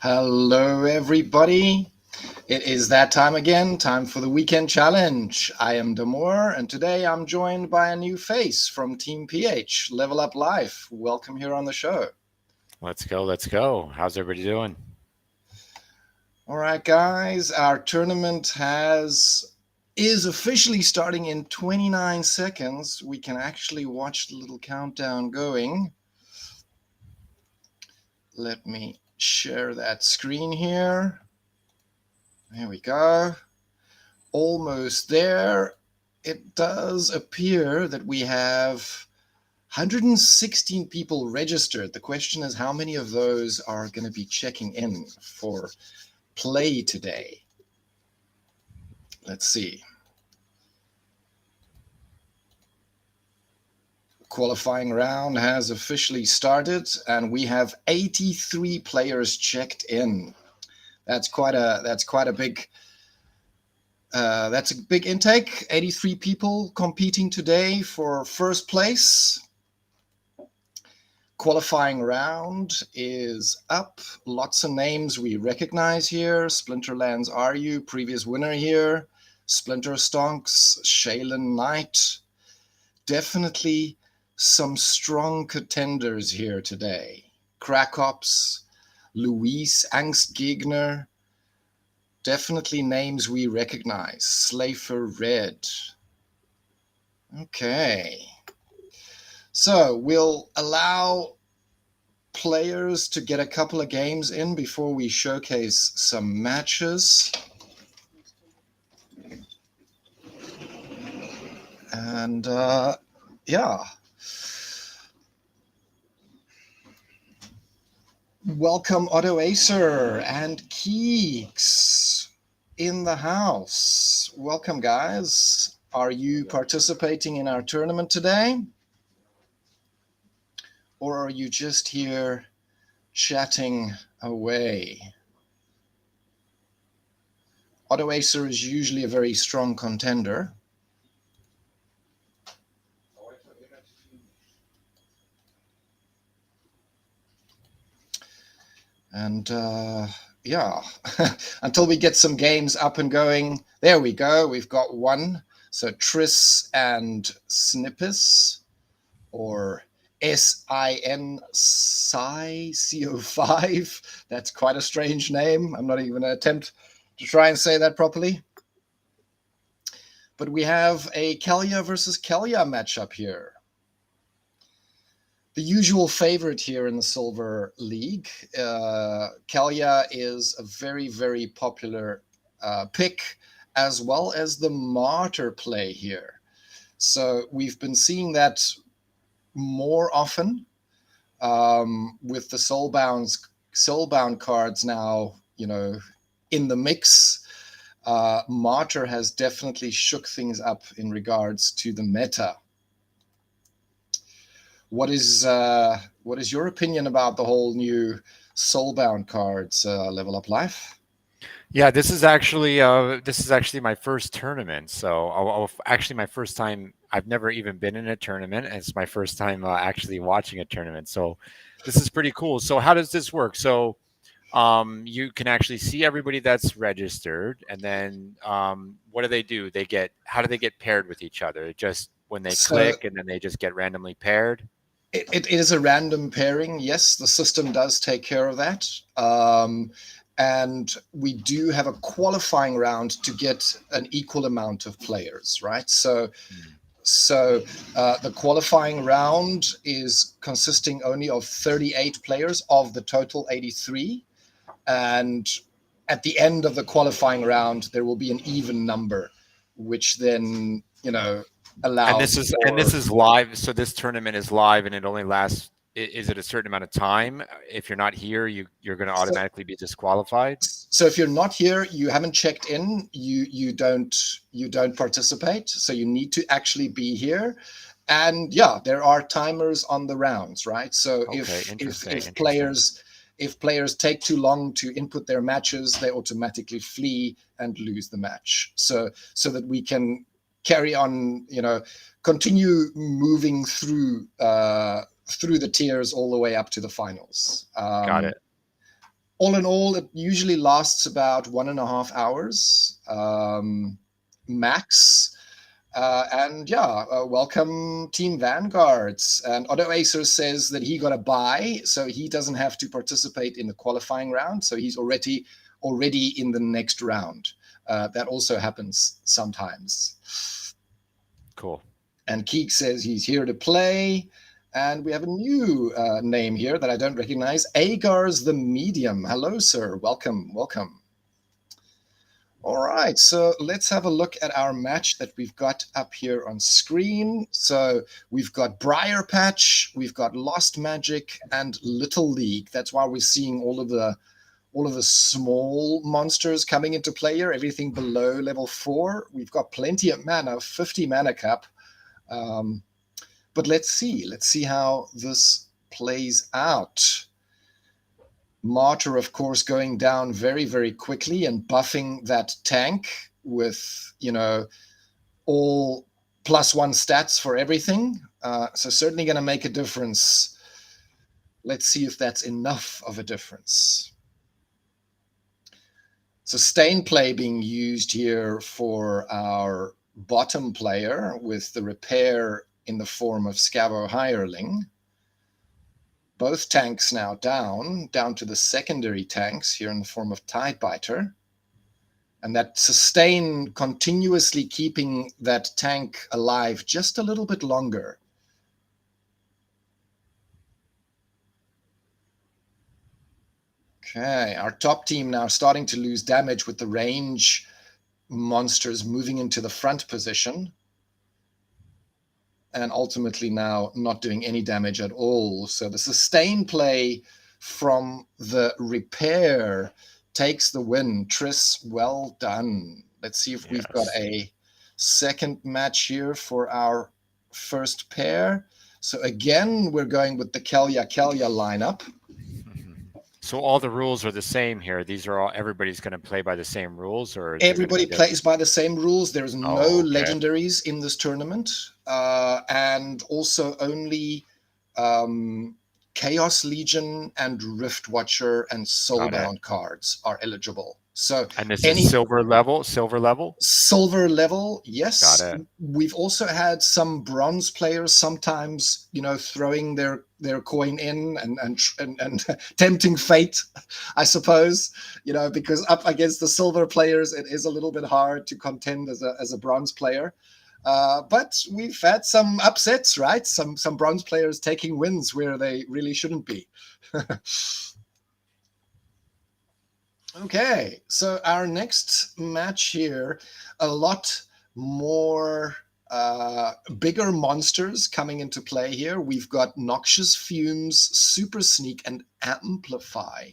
Hello, everybody. It is that time again, time for the weekend challenge. I am Damour, and today I'm joined by a new face from Team PH, Level Up Life. Welcome here on the show. Let's go. Let's go. How's everybody doing? All right, guys, our tournament is officially starting in 29 seconds. We can actually watch the little countdown going. Let me share that screen here. There we go. Almost there. It does appear that we have 116 people registered. The question is, how many of those are going to be checking in for play today? Let's see. Qualifying round has officially started, and we have 83 players checked in. That's quite a big intake. 83 people competing today for first place. Qualifying round is up. Lots of names we recognize here. Splinterlands RU, previous winner here. Splinter Stonks, Shaylin Knight. Definitely some strong contenders here today. Krakops, Luis Angstgegner. Definitely names we recognize. Slafer Red. Okay. So we'll allow players to get a couple of games in before we showcase some matches. And yeah. Welcome Otto Acer and Keeks in the house. Welcome, guys. Are you participating in our tournament today? Or are you just here chatting away? Otto Acer is usually a very strong contender. And yeah, until we get some games up and going. There we go. We've got one. So Tris and Snippis, or SIN CO5. That's quite a strange name. I'm not even going to attempt to try and say that properly. But we have a Kalia versus Kalia matchup here. The usual favorite here in the Silver League. Kalia is a very, very popular pick, as well as the Martyr play here. So we've been seeing that more often with the Soulbound cards now, in the mix. Martyr has definitely shook things up in regards to the meta. What is your opinion about the whole new Soulbound cards, Level Up Life? Yeah, this is actually my first tournament. So actually my first time. I've never even been in a tournament. And it's my first time actually watching a tournament. So this is pretty cool. So how does this work? So you can actually see everybody that's registered, and then what do? How do they get paired with each other? Just when they click, and then they just get randomly paired. It is a random pairing. Yes, the system does take care of that. And we do have a qualifying round to get an equal amount of players, right? So the qualifying round is consisting only of 38 players of the total 83. And at the end of the qualifying round, there will be an even number, which then, allows and this is live. So this tournament is live, and it only lasts. Is it a certain amount of time? If you're not here, you're going to automatically be disqualified. So if you're not here, you haven't checked in, you don't participate. So you need to actually be here. And yeah, there are timers on the rounds, right? So if players take too long to input their matches, they automatically flee and lose the match. So that we can carry on, continue moving through the tiers all the way up to the finals. Got it. all in all, it usually lasts about 1.5 hours max. And yeah, welcome Team Vanguards. And Otto Acer says that he got a bye, so he doesn't have to participate in the qualifying round. So he's already in the next round. That also happens sometimes. Cool. And Keek says he's here to play. And we have a new name here that I don't recognize. Agar's the Medium. Hello, sir. Welcome, welcome. All right, so let's have a look at our match that we've got up here on screen. So we've got Briar Patch, we've got Lost Magic, and Little League. That's why we're seeing all of the small monsters coming into play here. Everything below level 4. We've got plenty of mana, 50 mana cap. But let's see how this plays out. Martyr, of course, going down very, very quickly and buffing that tank with, all +1 stats for everything. So certainly going to make a difference. Let's see if that's enough of a difference. Sustain play being used here for our bottom player with the repair in the form of Scavo Hireling. Both tanks now down to the secondary tanks here in the form of Tidebiter. And that sustain continuously keeping that tank alive just a little bit longer. Okay, our top team now starting to lose damage with the range monsters moving into the front position. And ultimately now not doing any damage at all. So the sustain play from the repair takes the win. Triss, well done. Let's see if we've got a second match here for our first pair. So again, we're going with the Kelja lineup. So all the rules are the same here. These are all, everybody's going to play by the same rules, or everybody plays by the same rules. There's no legendaries in this tournament, and also only Chaos Legion and Rift Watcher and Soulbound cards are eligible. So, and this is silver level. Silver level, yes. Got it. We've also had some bronze players sometimes, throwing their coin in and tempting fate, I suppose. Because up against the silver players, it is a little bit hard to contend as a bronze player. But we've had some upsets, right? Some bronze players taking wins where they really shouldn't be. Okay, so our next match here, a lot more bigger monsters coming into play here. We've got Noxious Fumes, Super Sneak, and Amplify.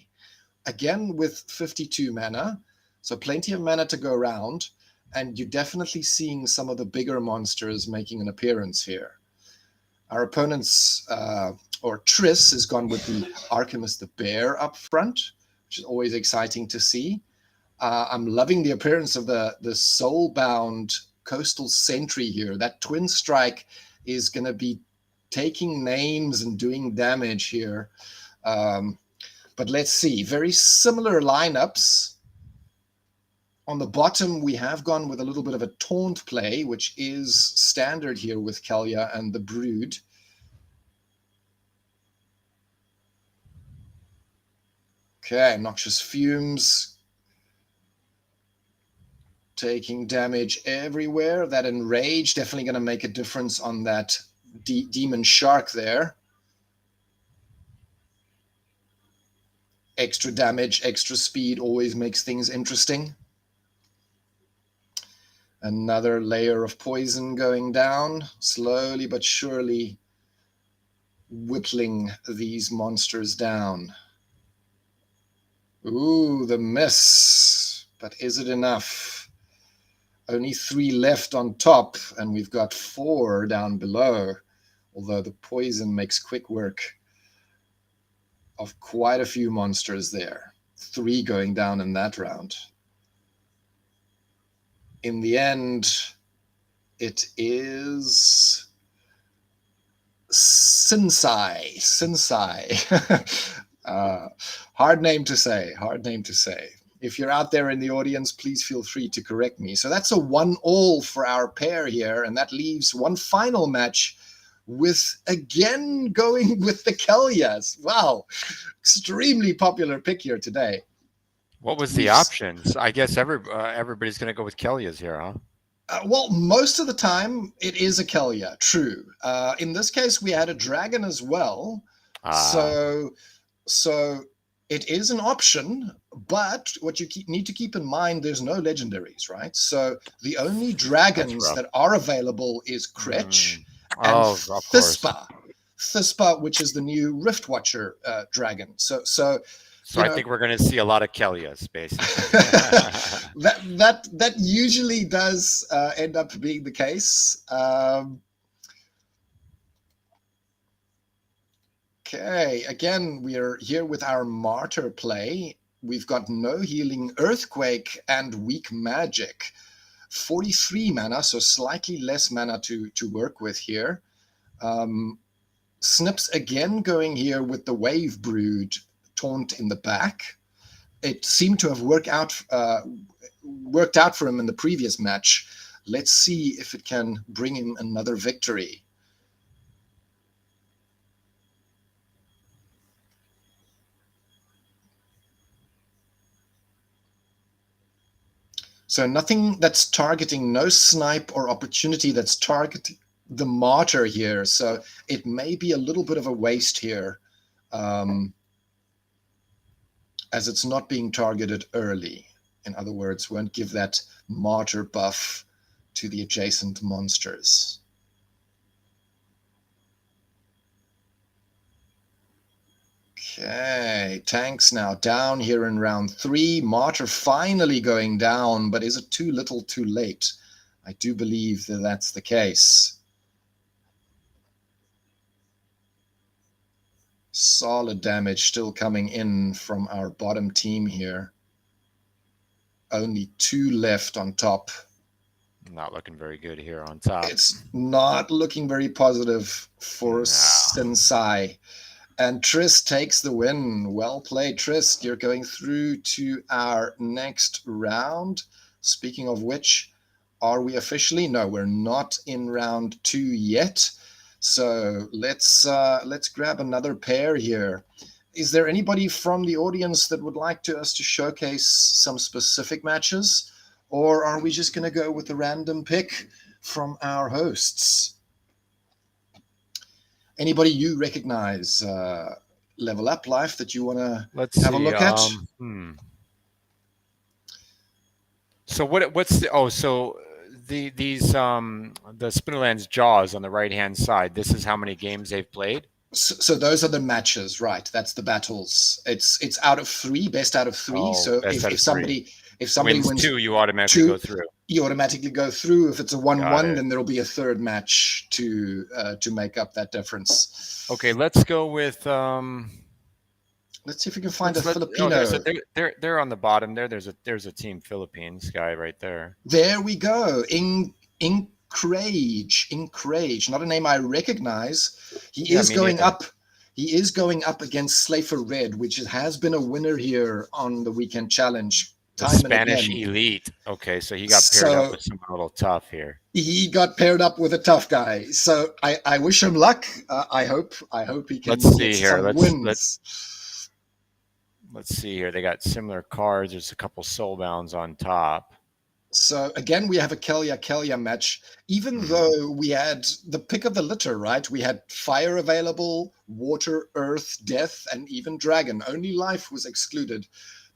Again with 52 mana, so plenty of mana to go around, and you're definitely seeing some of the bigger monsters making an appearance here. Our opponent's, or Triss, has gone with the Archimus the Bear up front, which is always exciting to see. I'm loving the appearance of the Soulbound Coastal Sentry here. That Twin Strike is going to be taking names and doing damage here. But let's see. Very similar lineups. On the bottom, we have gone with a little bit of a taunt play, which is standard here with Kelja and the Brood. Okay, Noxious Fumes taking damage everywhere. That Enrage definitely going to make a difference on that Demon Shark there. Extra damage, extra speed always makes things interesting. Another layer of poison going down, slowly but surely whittling these monsters down. Ooh, the miss. But is it enough? Only 3 left on top, and we've got 4 down below. Although the poison makes quick work of quite a few monsters there. 3 going down in that round. In the end, it is Sinsai. Hard name to say. Hard name to say. If you're out there in the audience, please feel free to correct me. So that's a 1-1 for our pair here, and that leaves one final match with, again, going with the Kelyas. Wow, extremely popular pick here today. What was the options? I guess everybody's going to go with Kelyas here, huh? Well, most of the time it is a Kelya, true. In this case, we had a dragon as well. So it is an option, but what you need to keep in mind, there's no legendaries, right? So the only dragons that are available is Kretch and Thispa. Thispa, which is the new Rift Watcher dragon. So I think we're going to see a lot of Kelyas, basically. that usually does end up being the case. Okay, again, we are here with our Martyr play. We've got no healing, Earthquake, and Weak Magic. 43 mana, so slightly less mana to work with here. Snips again going here with the Wave Brood Taunt in the back. It seemed to have worked out for him in the previous match. Let's see if it can bring him another victory. So nothing that's targeting, no snipe or opportunity that's targeting the Martyr here. So it may be a little bit of a waste here, as it's not being targeted early. In other words, won't give that Martyr buff to the adjacent monsters. Okay, tanks now down here in round 3. Martyr finally going down, but is it too little too late? I do believe that that's the case. Solid damage still coming in from our bottom team here. Only 2 left on top. Not looking very good here on top. It's not looking very positive for Sensai. And Trist takes the win. Well played, Trist. You're going through to our next round. Speaking of which, are we officially? No, we're not in round 2 yet. So let's grab another pair here. Is there anybody from the audience that would like us to showcase some specific matches? Or are we just going to go with a random pick from our hosts? Anybody you recognize, Level Up Life, that you want to have a look at? So what's the Splinterlands Jaws on the right hand side? This is how many games they've played. So those are the matches, right? That's the battles. It's out of 3, best out of 3. Oh, so if somebody wins 2, you automatically go through. You automatically go through. If it's a 1-1, then there'll be a third match to make up that difference. Okay, let's go with. Let's see if we can find a Filipino. They're on the bottom there. There's a Team Philippines guy right there. There we go. Incrage, not a name I recognize. He is going up against Slafer Red, which has been a winner here on the weekend challenge. Spanish Elite. Okay, so he got paired up with someone a little tough here. He got paired up with a tough guy. So I wish him luck. I hope he can. Let's see here. Let's see here. They got similar cards. There's a couple soulbounds on top. So again, we have a Kelya match. Even though we had the pick of the litter, right? We had fire available, water, earth, death, and even dragon. Only life was excluded.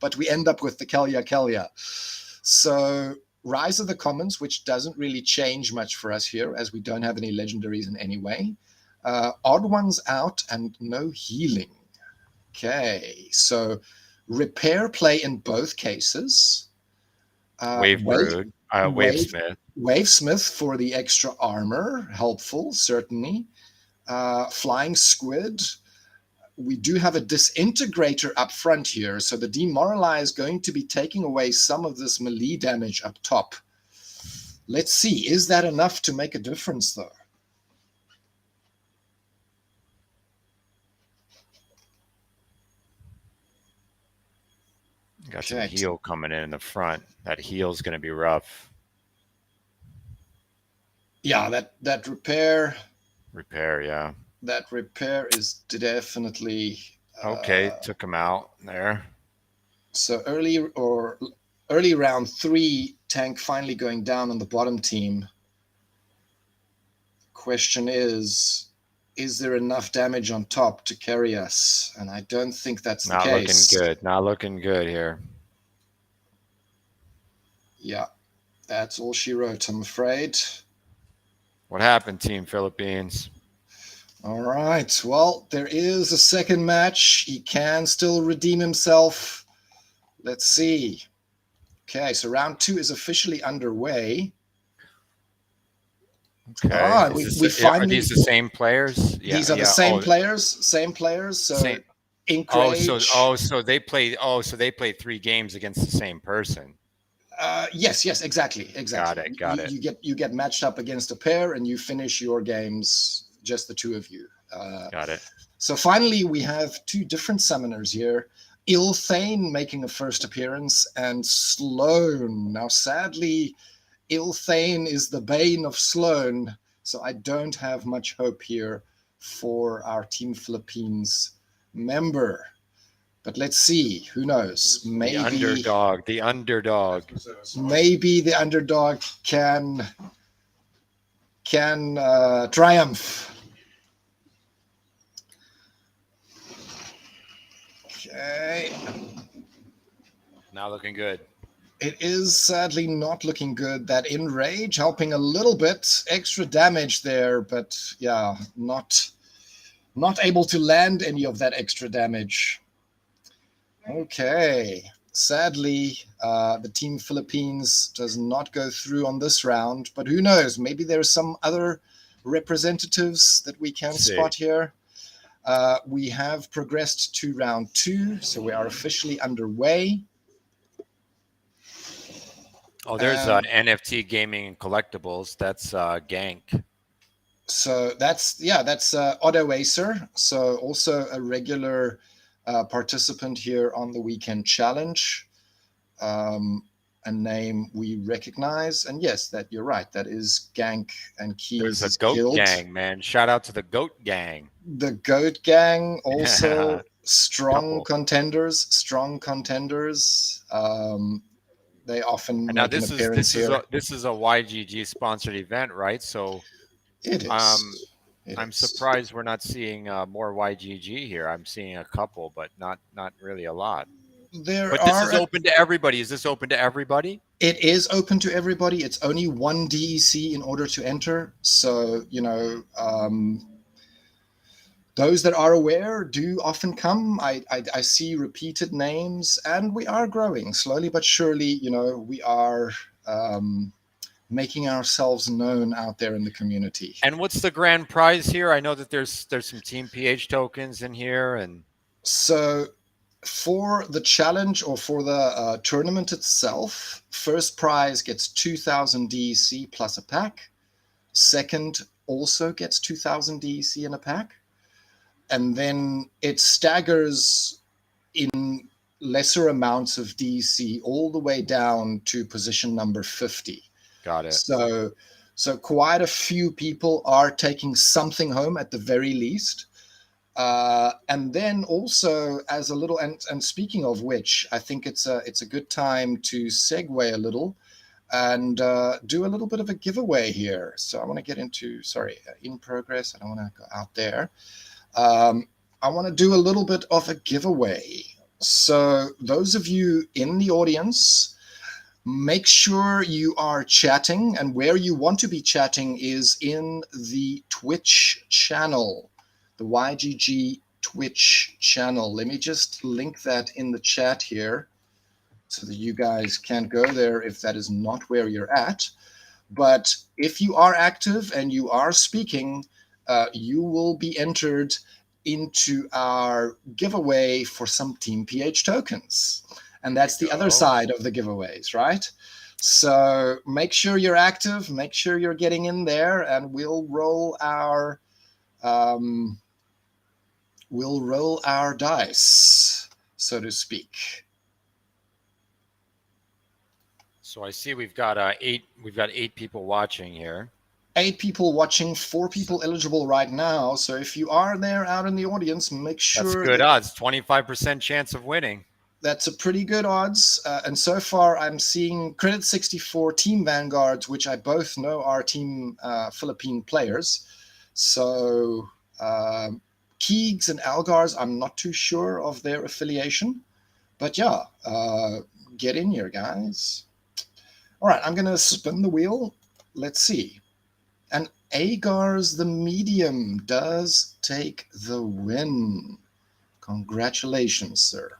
But we end up with the Kelya. So Rise of the Commons, which doesn't really change much for us here, as we don't have any legendaries in any way. Odd Ones out and no healing. Okay, so repair play in both cases. Wavesmith. Wavesmith for the extra armor, helpful, certainly. Flying Squid. We do have a disintegrator up front here, so the Demoralize is going to be taking away some of this melee damage up top. Let's see, is that enough to make a difference, though? Got some Okay. heal coming in the front. That heal's going to be rough. Yeah, that repair. Repair, yeah. That repair is definitely Okay, took him out there. So early round 3, tank finally going down on the bottom team. Question is there enough damage on top to carry us? And I don't think that's the Not looking case. good. Not looking good here. Yeah, that's all she wrote, I'm afraid. What happened, Team Philippines? All right. Well, there is a second match. He can still redeem himself. Let's see. Okay, so round 2 is officially underway. Okay. Are these the same players? Yeah, these are the same players. So same. So they played. So they played 3 games against the same person. Yes, exactly. Got it. You get matched up against a pair, and you finish your games, just the 2 of you. Got it. So finally, we have 2 different summoners here. Ilthane making a first appearance, and Sloan. Now, sadly, Ilthane is the bane of Sloan, so I don't have much hope here for our Team Philippines member. But let's see. Who knows? Maybe the underdog. Maybe the underdog can triumph. Okay. Not looking good. It is sadly not looking good. That enrage helping a little bit, extra damage there, but yeah, not able to land any of that extra damage. Okay. Sadly, the Team Philippines does not go through on this round, but who knows? Maybe there's some other representatives that we can spot here. We have progressed to round 2, so we are officially underway. Oh, there's NFT gaming and collectibles. That's Gank. So that's Otto Acer. So also a regular participant here on the weekend challenge. A name we recognize, and yes, that you're right. That is Gank and Keys. There's a Goat Guild. Gang, man. Shout out to the Goat Gang. The Goat Gang also strong contenders. They often make an appearance here. This is a YGG sponsored event, right? So it is. I'm surprised we're not seeing more YGG here. I'm seeing a couple, but not really a lot. But this is open to everybody. Is this open to everybody? It is open to everybody. It's only 1 DEC in order to enter. So, those that are aware do often come. I see repeated names, and we are growing slowly but surely. We are making ourselves known out there in the community. And what's the grand prize here? I know that there's some Team PH tokens in here, and so for the challenge or for the tournament itself, first prize gets 2,000 DEC plus a pack. Second also gets 2,000 DEC in a pack. And then it staggers in lesser amounts of DEC all the way down to position number 50. Got it. So quite a few people are taking something home at the very least. And then also as a little, and speaking of which, I think it's a good time to segue a little and do a little bit of a giveaway here. So I want to get into, in progress. I don't want to go out there. I want to do a little bit of a giveaway. So those of you in the audience, make sure you are chatting, and where you want to be chatting is in the Twitch channel, the YGG Twitch channel. Let me just link that in the chat here so that you guys can go there if that is not where you're at. But if you are active and you are speaking, you will be entered into our giveaway for some Team PH tokens. And that's the other side of the giveaways, right? So make sure you're active, make sure you're getting in there, and we'll roll our dice, so to speak. So I see we've got eight people watching here. 8 people watching, 4 people eligible right now. So if you are there out in the audience, make sure That's good odds. 25% chance of winning. That's a pretty good odds. And so far, I'm seeing Credit 64 Team Vanguards, which I both know are Team Philippine players. So Keegs and Algars, I'm not too sure of their affiliation. But yeah, get in here, guys. All right, I'm going to spin the wheel. Let's see. And Agars the Medium does take the win. Congratulations, sir.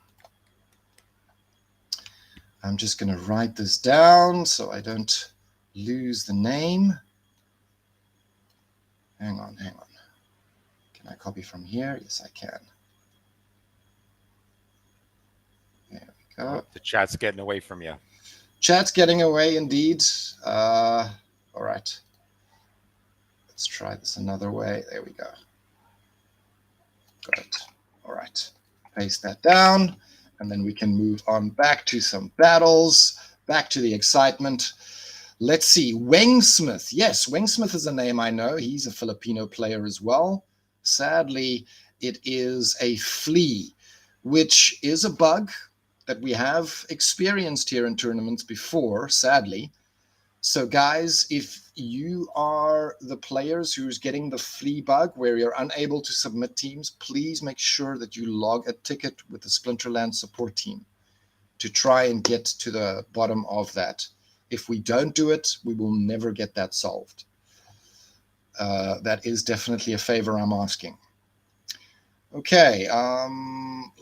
I'm just going to write this down so I don't lose the name. Hang on. Can I copy from here? Yes, I can. There we go. Oh, the chat's getting away from you. Chat's getting away indeed. All right. Let's try this another way. There we go. Got it. All right. Paste that down. And then we can move on back to some battles, back to the excitement. Let's see. Wengsmith. Yes, Wengsmith is a name I know. He's a Filipino player as well. Sadly, it is a flea, which is a bug that we have experienced here in tournaments before, sadly. So guys, if you are the players who's getting the flea bug where you're unable to submit teams, please make sure that you log a ticket with the Splinterlands support team to try and get to the bottom of that. If we don't do it, we will never get that solved. That is definitely a favor I'm asking. Okay,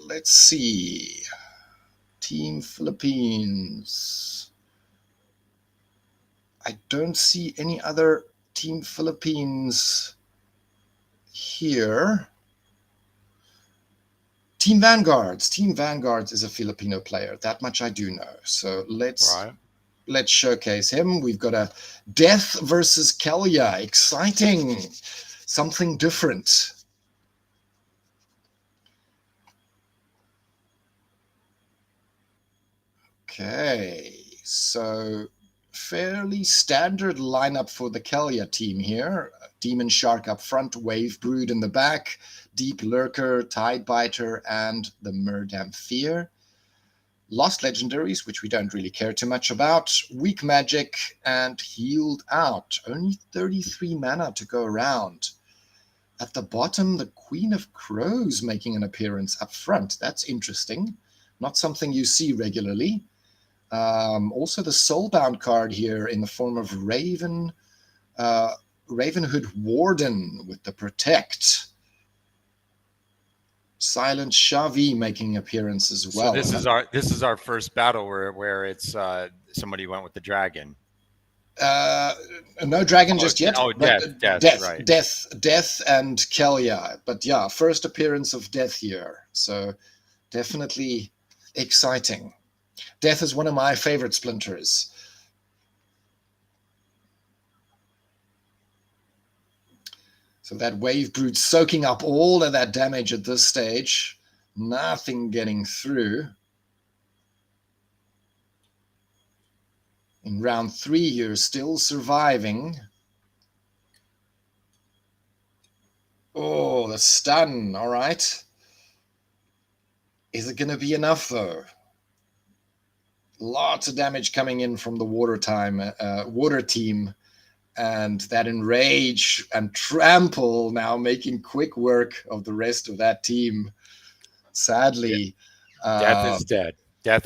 let's see. Team Philippines. I don't see any other Team Philippines here. Team Vanguards. Team Vanguards is a Filipino player. That much I do know. So let's showcase him. We've got a Death versus Kelya. Exciting. Something different. Okay. So fairly standard lineup for the Kelya team here. Demon Shark up front, Wave Brood in the back, Deep Lurker, Tidebiter, and the Murdam Fear. Lost Legendaries, which we don't really care too much about, Weak Magic, and Healed Out. Only 33 mana to go around. At the bottom, the Queen of Crows making an appearance up front. That's interesting. Not something you see regularly. Also the Soulbound card here in the form of Ravenhood Warden with the Protect. Silent Shavi making appearance as well. So this is our first battle where it's somebody went with the dragon. No dragon just yet. Oh, Death, right. Death and Kelya. But yeah, first appearance of Death here. So definitely exciting. Death is one of my favorite splinters. So that Wave Brood soaking up all of that damage at this stage. Nothing getting through. In round 3, you're still surviving. Oh, the stun. All right. Is it going to be enough, though? Lots of damage coming in from the water team, and that Enrage and Trample now making quick work of the rest of that team. Sadly, Death is dead. Death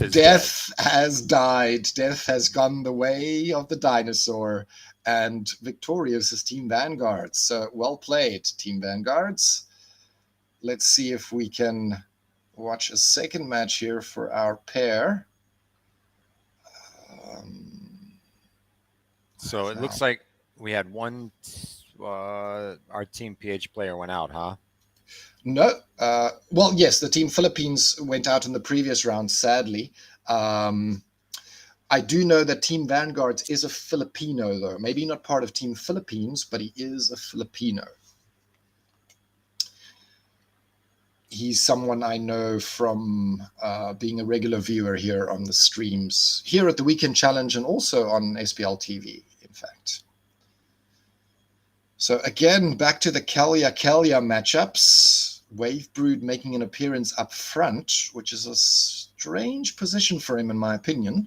has died. Death has gone the way of the dinosaur, and victorious is Team Vanguards. So well played, Team Vanguards. Let's see if we can watch a second match here for our pair. So it looks like we had one, our Team PH player went out, huh? No. Well, yes, the Team Philippines went out in the previous round, sadly. I do know that Team Vanguards is a Filipino, though. Maybe not part of Team Philippines, but he is a Filipino. He's someone I know from being a regular viewer here on the streams, here at the Weekend Challenge and also on SPL TV, in fact. So again, back to the Kalya matchups. Wavebrood making an appearance up front, which is a strange position for him, in my opinion.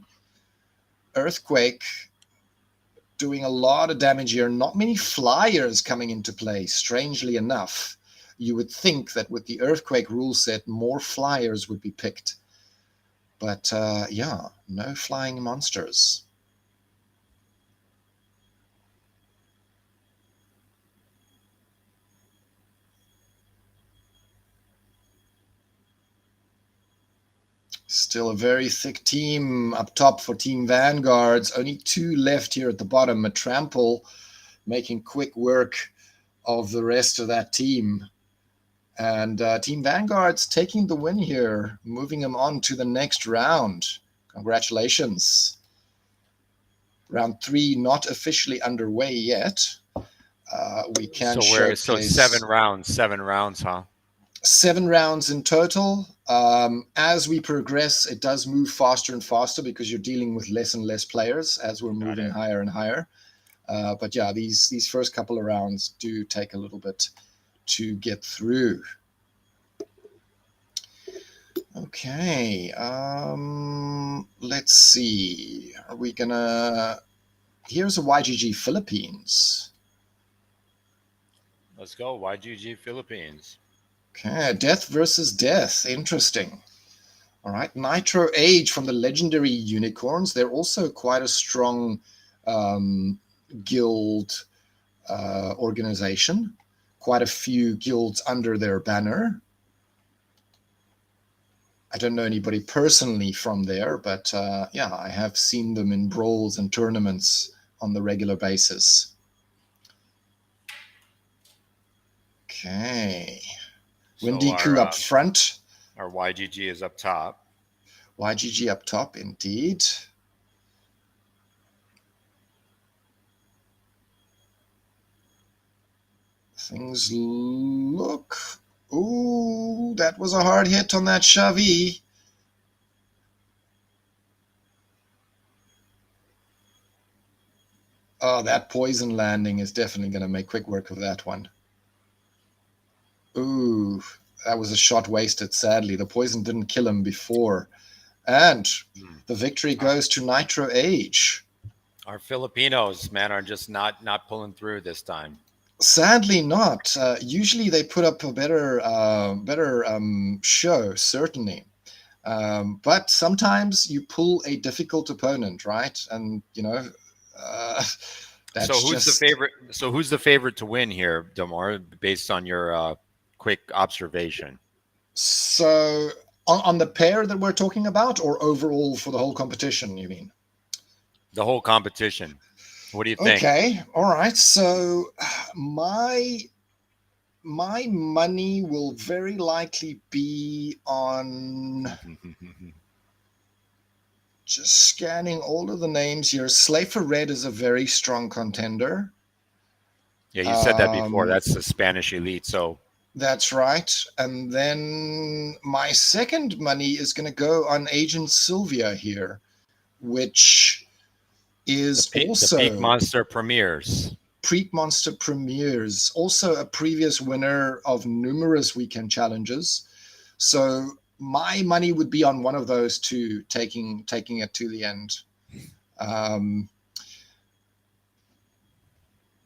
Earthquake doing a lot of damage here. Not many flyers coming into play, strangely enough. You would think that with the Earthquake rule set, more flyers would be picked. But yeah, no flying monsters. Still a very thick team up top for Team Vanguards. Only 2 left here at the bottom. A Trample making quick work of the rest of that team. And Team Vanguard's taking the win here, moving them on to the next round. Congratulations. Round 3 not officially underway yet. We can showcase... So 7 rounds, huh? 7 rounds in total. As we progress, it does move faster and faster because you're dealing with less and less players as we're moving higher and higher. But yeah, these first couple of rounds do take a little bit to get through. Okay, let's see. Are we gonna... Here's a YGG Philippines. Let's go, YGG Philippines. Okay, Death versus Death. Interesting. All right, Nitro Age from the legendary Unicorns. They're also quite a strong guild organization. Quite a few guilds under their banner. I don't know anybody personally from there, but yeah, I have seen them in brawls and tournaments on the regular basis. Okay. Windiku up front. Our YGG is up top. YGG up top, indeed. Things look... Ooh, that was a hard hit on that Shavi. Oh, that poison landing is definitely going to make quick work of that one. Ooh, that was a shot wasted, sadly. The poison didn't kill him before. And the victory goes to Nitro Age. Our Filipinos, man, are just not pulling through this time. Sadly not. Usually they put up a better show, certainly. But sometimes you pull a difficult opponent, right? And, you know, that's so who's the favorite? So who's the favorite to win here, Damour, based on your quick observation? So on the pair that we're talking about, or overall for the whole competition, you mean? The whole competition. What do you think? Okay, all right. So my money will very likely be on just scanning all of the names here. Slafer Red is a very strong contender. Yeah, you said that before. That's the Spanish elite. So that's right. And then my second money is going to go on Agent Sylvia here, which is also the Peak Monster Premiers. Peak Monster Premiers, also a previous winner of numerous weekend challenges. So my money would be on one of those two, taking it to the end.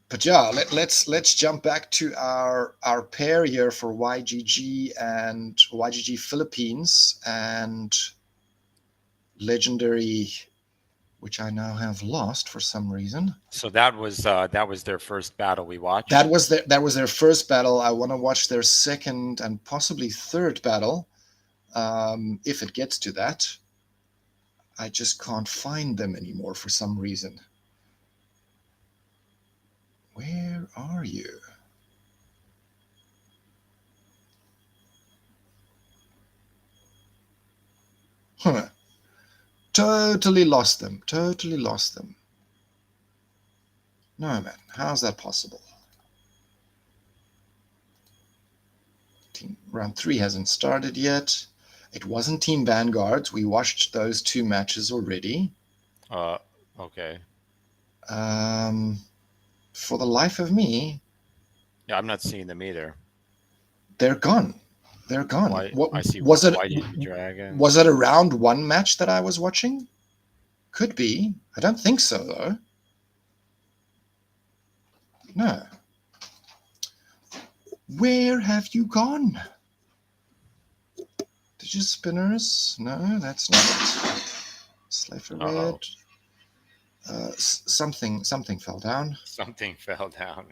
But yeah, let's jump back to our pair here for YGG and YGG Philippines and legendary, which I now have lost for some reason. So that was their first battle we watched. That was their first battle. I want to watch their second and possibly third battle, if it gets to that. I just can't find them anymore for some reason. Where are you? Huh. Totally lost them. Totally lost them. No, man. How's that possible? Round 3 hasn't started yet. It wasn't Team Vanguards. We watched those 2 matches already. Okay. For the life of me, Yeah, I'm not seeing them either. they're gone. They're gone. I see. Was it? YGG Dragon. Was it a round 1 match that I was watching? Could be. I don't think so though. No. Where have you gone? Digit spinners? No, that's not it. Slifer red. Something fell down. Something fell down.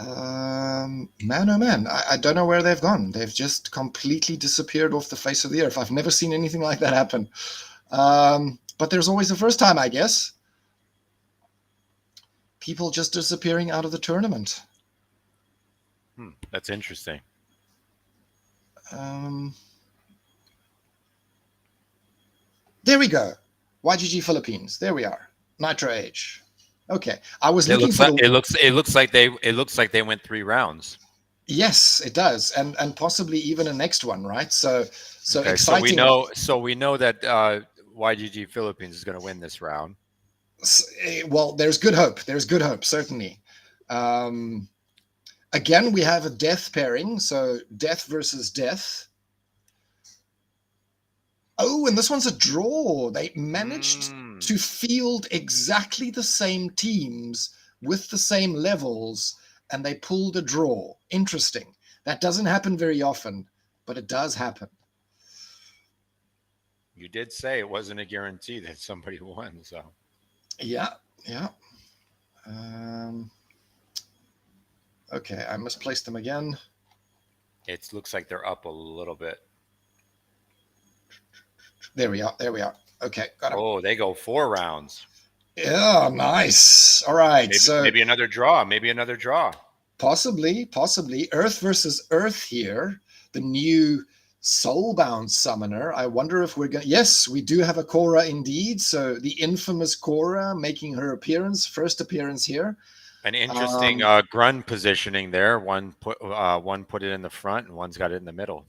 Man, oh man, I don't know where they've gone. They've just completely disappeared off the face of the earth. I've never seen anything like that happen. But there's always a first time, I guess. People just disappearing out of the tournament. That's interesting. There we go. YGG Philippines. There we are. Nitro Age. Okay. I was It looking looks for like, it looks like they went 3 rounds. Yes, it does, and possibly even a next one, right? So Okay, exciting. So we know that YGG Philippines is going to win this round. Well, there's good hope. There's good hope, certainly. Again, we have a death pairing, so death versus death. Oh, and this one's a draw. They managed to field exactly the same teams with the same levels, and they pulled a draw. Interesting. That doesn't happen very often, but it does happen. You did say it wasn't a guarantee that somebody won, so. Yeah. Okay, I misplaced them again. It looks like they're up a little bit. There we are. Okay, got it. Oh, they go 4 rounds. Yeah, nice. All right. Maybe another draw. Possibly. Earth versus Earth here. The new Soulbound Summoner. I wonder if we're going. Yes, we do have a Korra indeed. So the infamous Korra making her first appearance here. An interesting grun positioning there. One put it in the front, and one's got it in the middle.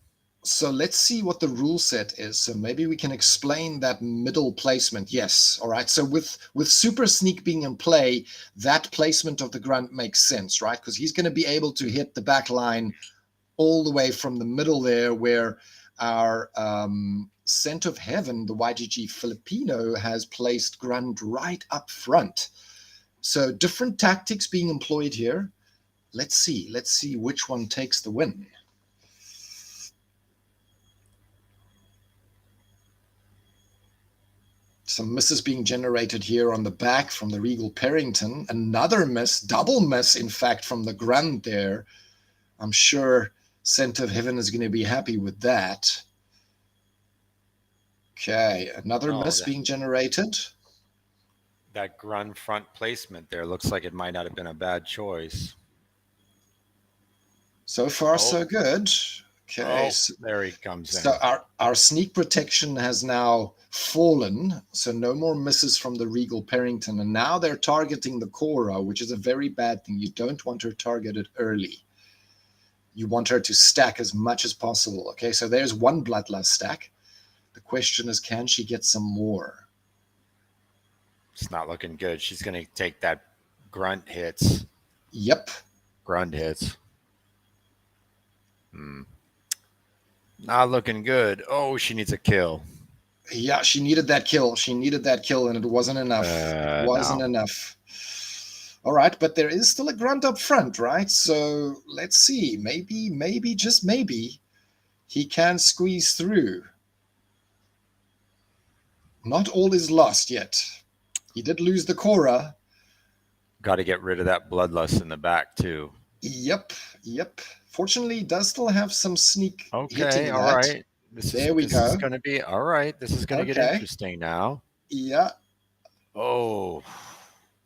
So let's see what the rule set is. So maybe we can explain that middle placement. Yes. All right. So with Super Sneak being in play, that placement of the grunt makes sense, right? Because he's going to be able to hit the back line all the way from the middle there, where our Scent of Heaven, the YGG Filipino, has placed grunt right up front. So different tactics being employed here. Let's see which one takes the win. Some misses being generated here on the back from the Regal Parrington. Another miss, double miss, in fact, from the grunt there. I'm sure Scent of Heaven is going to be happy with that. Okay, another miss being generated. That grunt front placement there looks like it might not have been a bad choice. So far, so good. Okay, there he comes in. So our sneak protection has now fallen, so no more misses from the Regal Parrington, and now they're targeting the Korra, which is a very bad thing. You don't want her targeted early. You want her to stack as much as possible. Okay, so there's one Bloodlust stack. The question is, can she get some more? It's not looking good. She's going to take that grunt hits. Yep. Grunt hits. Not looking good. Oh, she needs a kill. Yeah, she needed that kill. And it wasn't enough. Enough. All right, but there is still a grunt up front, right? So let's see. Maybe, just maybe, he can squeeze through. Not all is lost yet. He did lose the Korra. Got to get rid of that Bloodlust in the back, too. Yep. Fortunately, he does still have some sneak. Okay, all right. There we go. This is going to be all right. This is going to get interesting now. Yeah. Oh,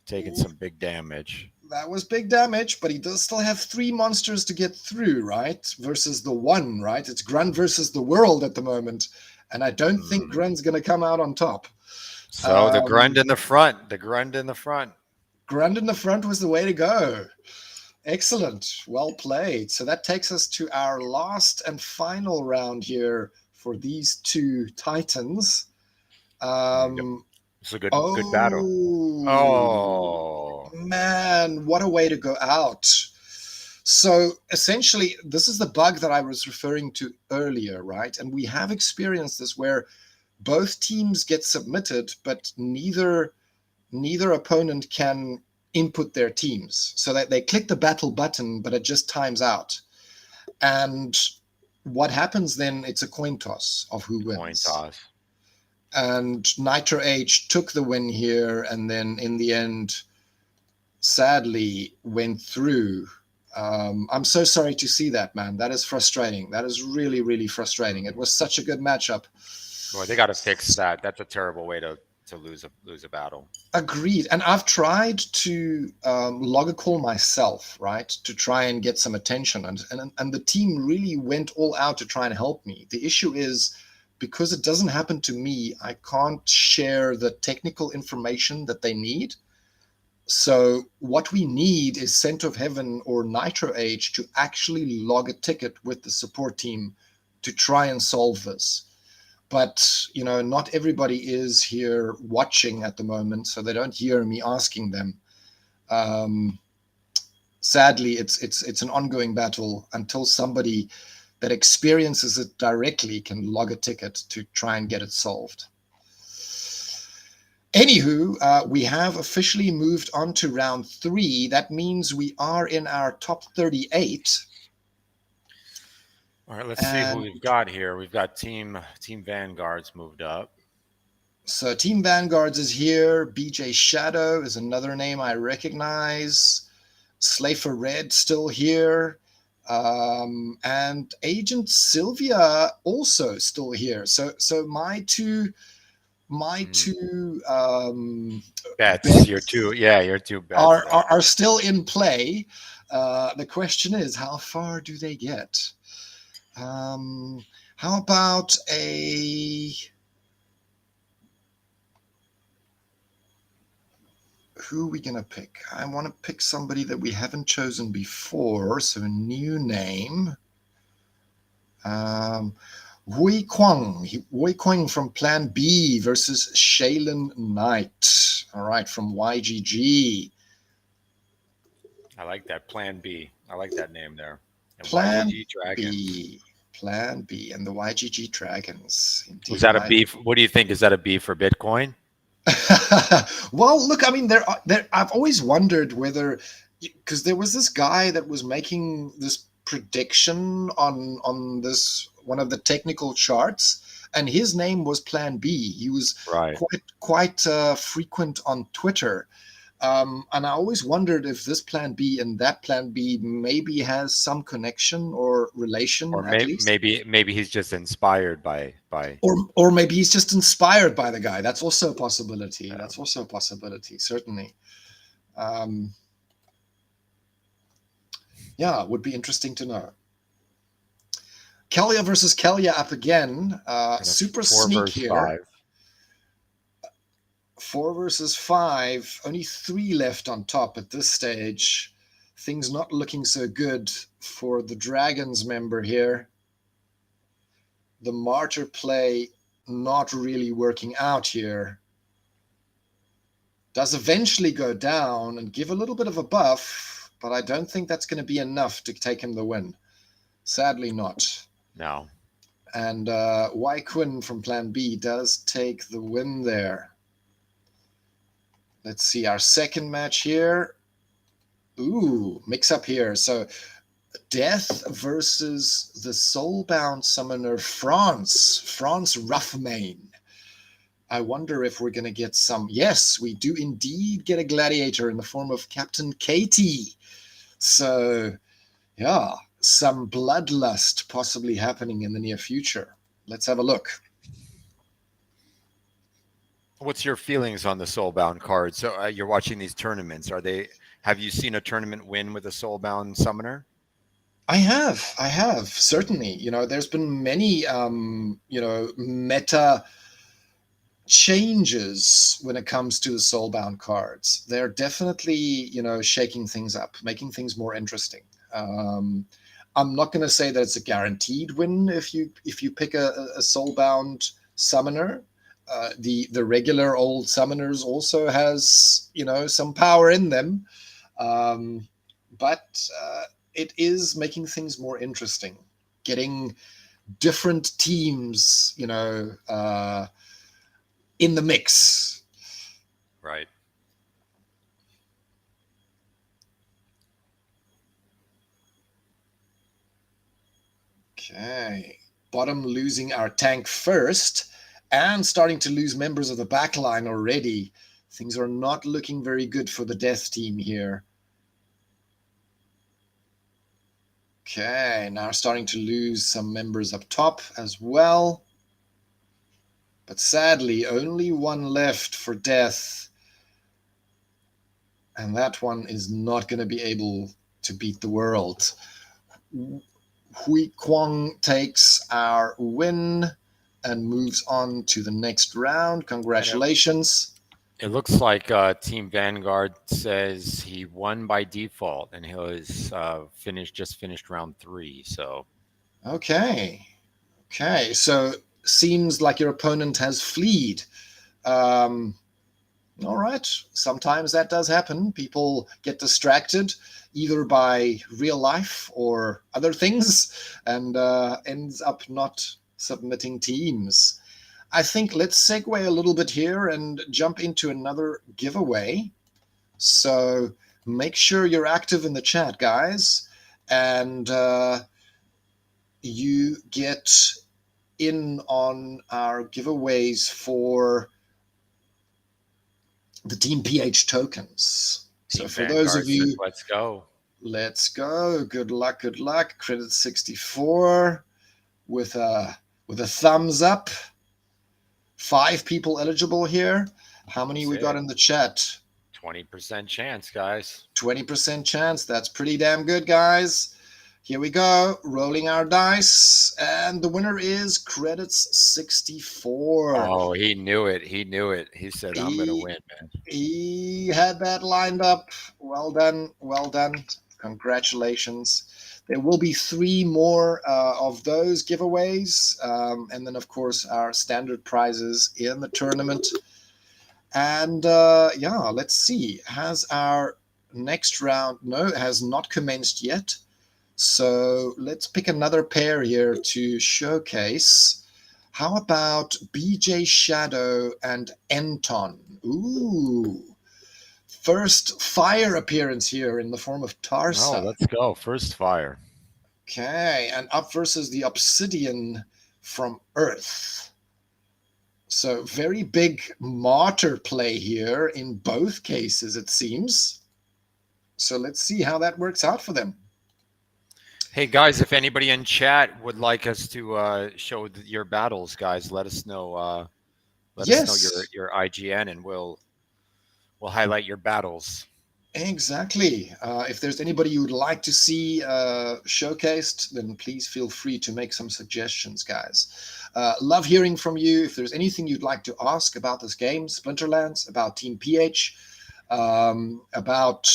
taking some big damage. That was big damage, but he does still have 3 monsters to get through, right? Versus the 1, right? It's Grunt versus the world at the moment, and I don't think Grunt's going to come out on top. So the grunt in the front. Grunt in the front was the way to go. Excellent. Well played. So that takes us to our last and final round here for these two titans. It's a good battle. Oh, Oh, man, what a way to go out. So essentially, this is the bug that I was referring to earlier, right? And we have experienced this where both teams get submitted, but neither opponent can input their teams. So that they click the battle button, but it just times out. And what happens then? It's a coin toss of who wins. coin toss. And Nitro H took the win here, and then in the end, sadly, went through. I'm so sorry to see that, man. That is frustrating. That is really, really frustrating. It was such a good matchup. Boy, they got to fix that. That's a terrible way to lose a battle. Agreed. And I've tried to log a call myself, right, to try and get some attention. And the team really went all out to try and help me. The issue is, because it doesn't happen to me, I can't share the technical information that they need. So what we need is Center of Heaven or Nitro Age to actually log a ticket with the support team to try and solve this. But, you know, not everybody is here watching at the moment, so they don't hear me asking them. Sadly, it's an ongoing battle until somebody that experiences it directly can log a ticket to try and get it solved. Anywho, we have officially moved on to round 3. That means we are in our top 38. All right, let's see who we've got here. We've got Team Vanguards moved up. So Team Vanguards is here. BJ Shadow is another name I recognize. Slafer Red still here. And Agent Sylvia also still here. So my two bets, your two bets are still in play. The question is, how far do they get? How about who are we gonna pick? I want to pick somebody that we haven't chosen before, so a new name. Hui Kwang from Plan B versus Shaylin Knight. All right, from YGG. I like that, Plan B. I like that name there. And Plan YGG Dragons. Plan B and the YGG Dragons. Indeed. Was that a B? What do you think? Is that a B for Bitcoin? Well, look, I mean, I've always wondered whether, because there was this guy that was making this prediction on this one of the technical charts, and his name was Plan B. He was quite frequent on Twitter. And I always wondered if this Plan B and that Plan B maybe has some connection or relation, or maybe he's just inspired by or maybe he's just inspired by the guy. That's also a possibility. Yeah. That's also a possibility, certainly. Yeah, it would be interesting to know. Kelia versus Kelia up again. Super sneak here. 5. 4 versus 5, only 3 left on top at this stage. Things not looking so good for the Dragons member here. The Martyr play not really working out here. Does eventually go down and give a little bit of a buff, but I don't think that's going to be enough to take him the win. Sadly not. No. And Y Quinn from Plan B does take the win there. Let's see our second match here. Ooh, mix up here. So Death versus the Soulbound Summoner France Roughmane. I wonder if we're going to get some. Yes, we do indeed get a gladiator in the form of Captain Katie. So, yeah, some bloodlust possibly happening in the near future. Let's have a look. What's your feelings on the Soulbound cards? So you're watching these tournaments. Have you seen a tournament win with a Soulbound Summoner? I have, certainly. You know, there's been many, meta changes when it comes to the soulbound cards. They're definitely, you know, shaking things up, making things more interesting. I'm not going to say that it's a guaranteed win if you pick a soulbound summoner. The regular old summoners also has, you know, some power in them, but it is making things more interesting, getting different teams, you know, in the mix. Right. Okay. Bottom losing our tank first and starting to lose members of the backline already. Things are not looking very good for the death team here. Okay, now starting to lose some members up top as well. But sadly, only one left for death. And that one is not going to be able to beat the world. Hui Kwang takes our win and moves on to the next round. Congratulations. It looks like Team Vanguard says he won by default, and he was just finished round 3. So Okay. So seems like your opponent has fleed. All right. Sometimes that does happen. People get distracted either by real life or other things and ends up not submitting teams. I think let's segue a little bit here and jump into another giveaway. So make sure you're active in the chat, guys, and you get in on our giveaways for the Team PH tokens. Team So for Vanguard those of you, says, let's go. Let's go. Good luck. Credit 64 with a thumbs up. 5 people eligible here. How many we got in the chat? 20% chance, guys. 20% chance. That's pretty damn good, guys. Here we go. Rolling our dice. And the winner is Credits 64. Oh, he knew it. He said, I'm going to win, man. He had that lined up. Well done. Congratulations. There will be 3 more of those giveaways. And then, of course, our standard prizes in the tournament. And let's see. Has our next round? No, it has not commenced yet. So let's pick another pair here to showcase. How about BJ Shadow and Enton? Ooh. First fire appearance here in the form of Tarsa. Oh, let's go. First fire. Okay, and up versus the Obsidian from Earth. So very big martyr play here in both cases, it seems. So let's see how that works out for them. Hey, guys, if anybody in chat would like us to show your battles, guys, let us know. Let us know your IGN, and we'll highlight your battles. Exactly. If there's anybody you would like to see showcased, then please feel free to make some suggestions, guys. Love hearing from you. If there's anything you'd like to ask about this game, Splinterlands, about Team PH, about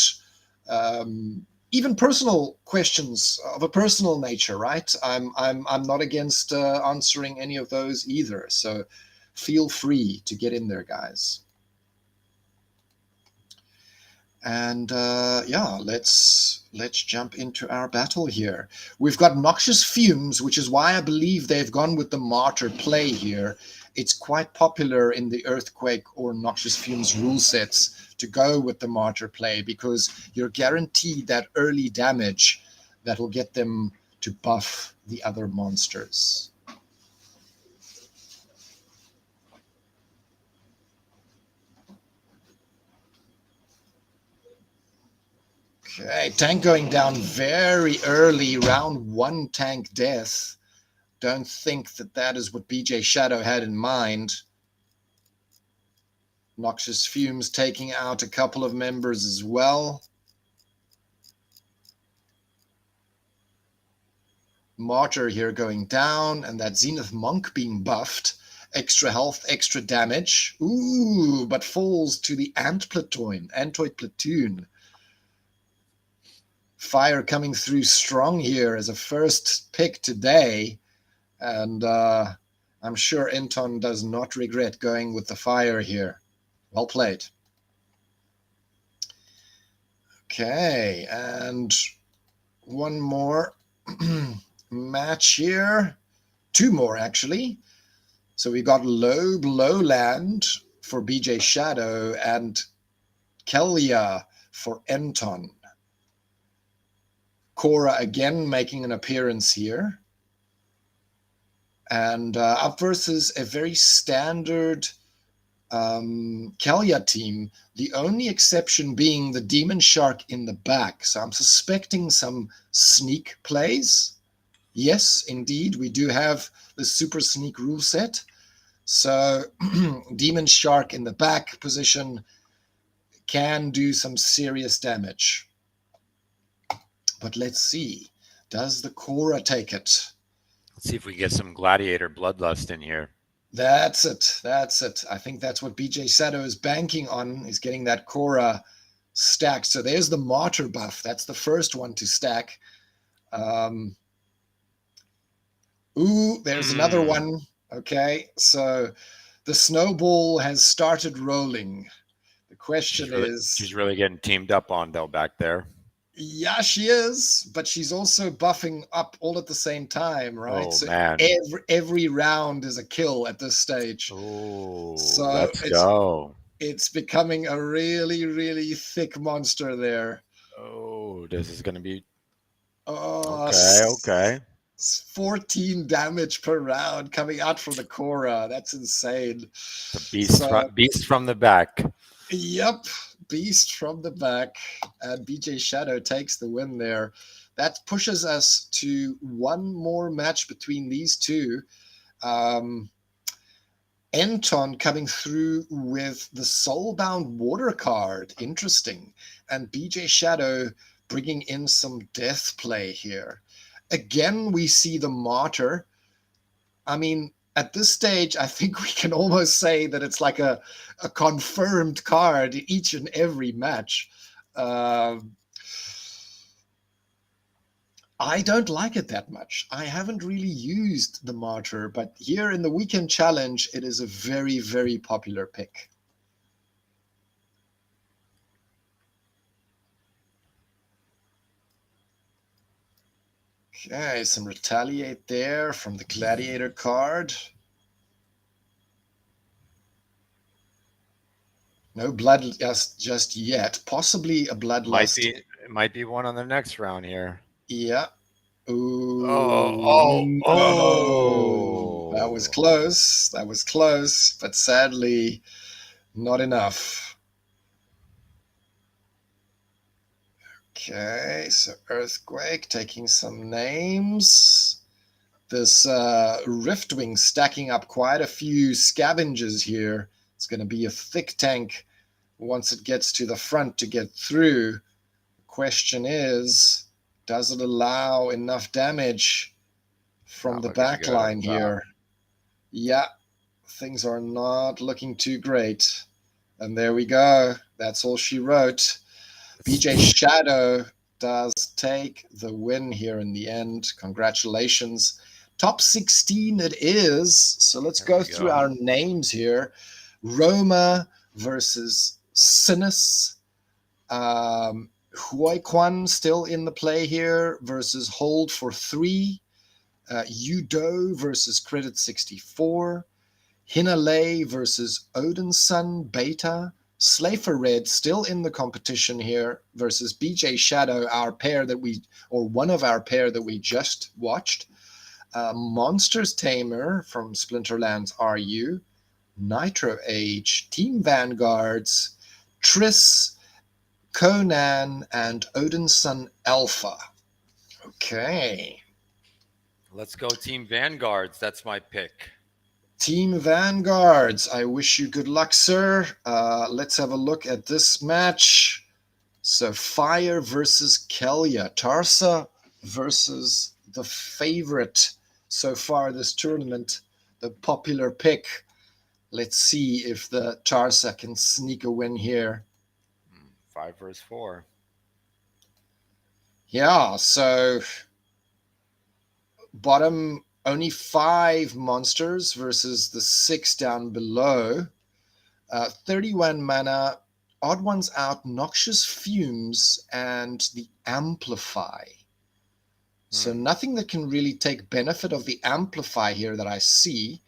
even personal questions of a personal nature, right? I'm not against answering any of those either. So feel free to get in there, guys. And let's jump into our battle here. We've got Noxious Fumes, which is why I believe they've gone with the Martyr play here. It's quite popular in the Earthquake or Noxious Fumes rule sets to go with the Martyr play because you're guaranteed that early damage that will get them to buff the other monsters. Okay, tank going down very early, round 1 tank death. Don't think that is what BJ Shadow had in mind. Noxious Fumes taking out a couple of members as well. Martyr here going down, and that Zenith Monk being buffed Extra health, extra damage. Ooh, but falls to the Antoid platoon. Fire coming through strong here as a first pick today. And I'm sure Enton does not regret going with the fire here. Well played. Okay, and one more match here. Two more, actually. So we got Lobe Lowland for BJ Shadow and Kelia for Enton. Cora again making an appearance here. And up versus a very standard Kelia team, the only exception being the Demon Shark in the back. So I'm suspecting some sneak plays. Yes, indeed, we do have the super sneak rule set. So Demon Shark in the back position can do some serious damage. But let's see. Does the Cora take it? Let's see if we get some Gladiator Bloodlust in here. That's it. That's it. I think that's what BJ Shadow is banking on, is getting that Cora stacked. So there's the Martyr buff. That's the first one to stack. Ooh, there's another one. Okay, so the snowball has started rolling. The question is... She's really getting teamed up on, though, back there. Yeah, she is, but she's also buffing up all at the same time, right? Oh, so man. Every round is a kill at this stage. Oh, so let's go. It's becoming a really, really thick monster there. Oh, this is going to be... Oh, okay. 14 damage per round coming out from the Cora. That's insane. The beast from the back. Yep, beast from the back. And BJ Shadow takes the win there. That pushes us to one more match between these two. Enton coming through with the Soulbound Water card. Interesting. And BJ Shadow bringing in some death play here. Again, we see the Martyr. I mean, at this stage, I think we can almost say that it's like a confirmed card each and every match. I don't like it that much. I haven't really used the Martyr, but here in the Weekend Challenge, it is a very, very popular pick. Okay, some Retaliate there from the Gladiator card. No blood just yet. Possibly a bloodlust. It might be one on the next round here. Yeah. Ooh. Oh. That was close. That was close, but sadly, not enough. Okay, so Earthquake taking some names. This Riftwing stacking up quite a few scavengers here. It's going to be a thick tank once it gets to the front to get through. The question is, does it allow enough damage from the back line here? Yeah, things are not looking too great. And there we go. That's all she wrote. BJ Shadow does take the win here in the end. Congratulations. Top 16 it is. So let's go through our names here. Roma versus Sinus. Huayquan still in the play here versus Hold for 3. Udo versus Credit 64. Hinalei versus Odin's Son Beta. Slafer Red still in the competition here versus BJ Shadow, our pair that one of our pair that we just watched. Monsters Tamer from Splinterlands RU. Nitro Age, Team Vanguards, Triss, Conan, and Odin's Son Alpha. Okay. Let's go Team Vanguards. That's my pick. Team Vanguards, I wish you good luck, sir. Let's have a look at this match. So Fire versus Kelia. Tarsa versus the favorite so far this tournament, the popular pick. Let's see if the Tarsa can sneak a win here. 5 versus 4. Yeah, so bottom only 5 monsters versus the 6 down below. 31 mana, Odd Ones Out, Noxious Fumes, and the Amplify. So nothing that can really take benefit of the Amplify here that I see.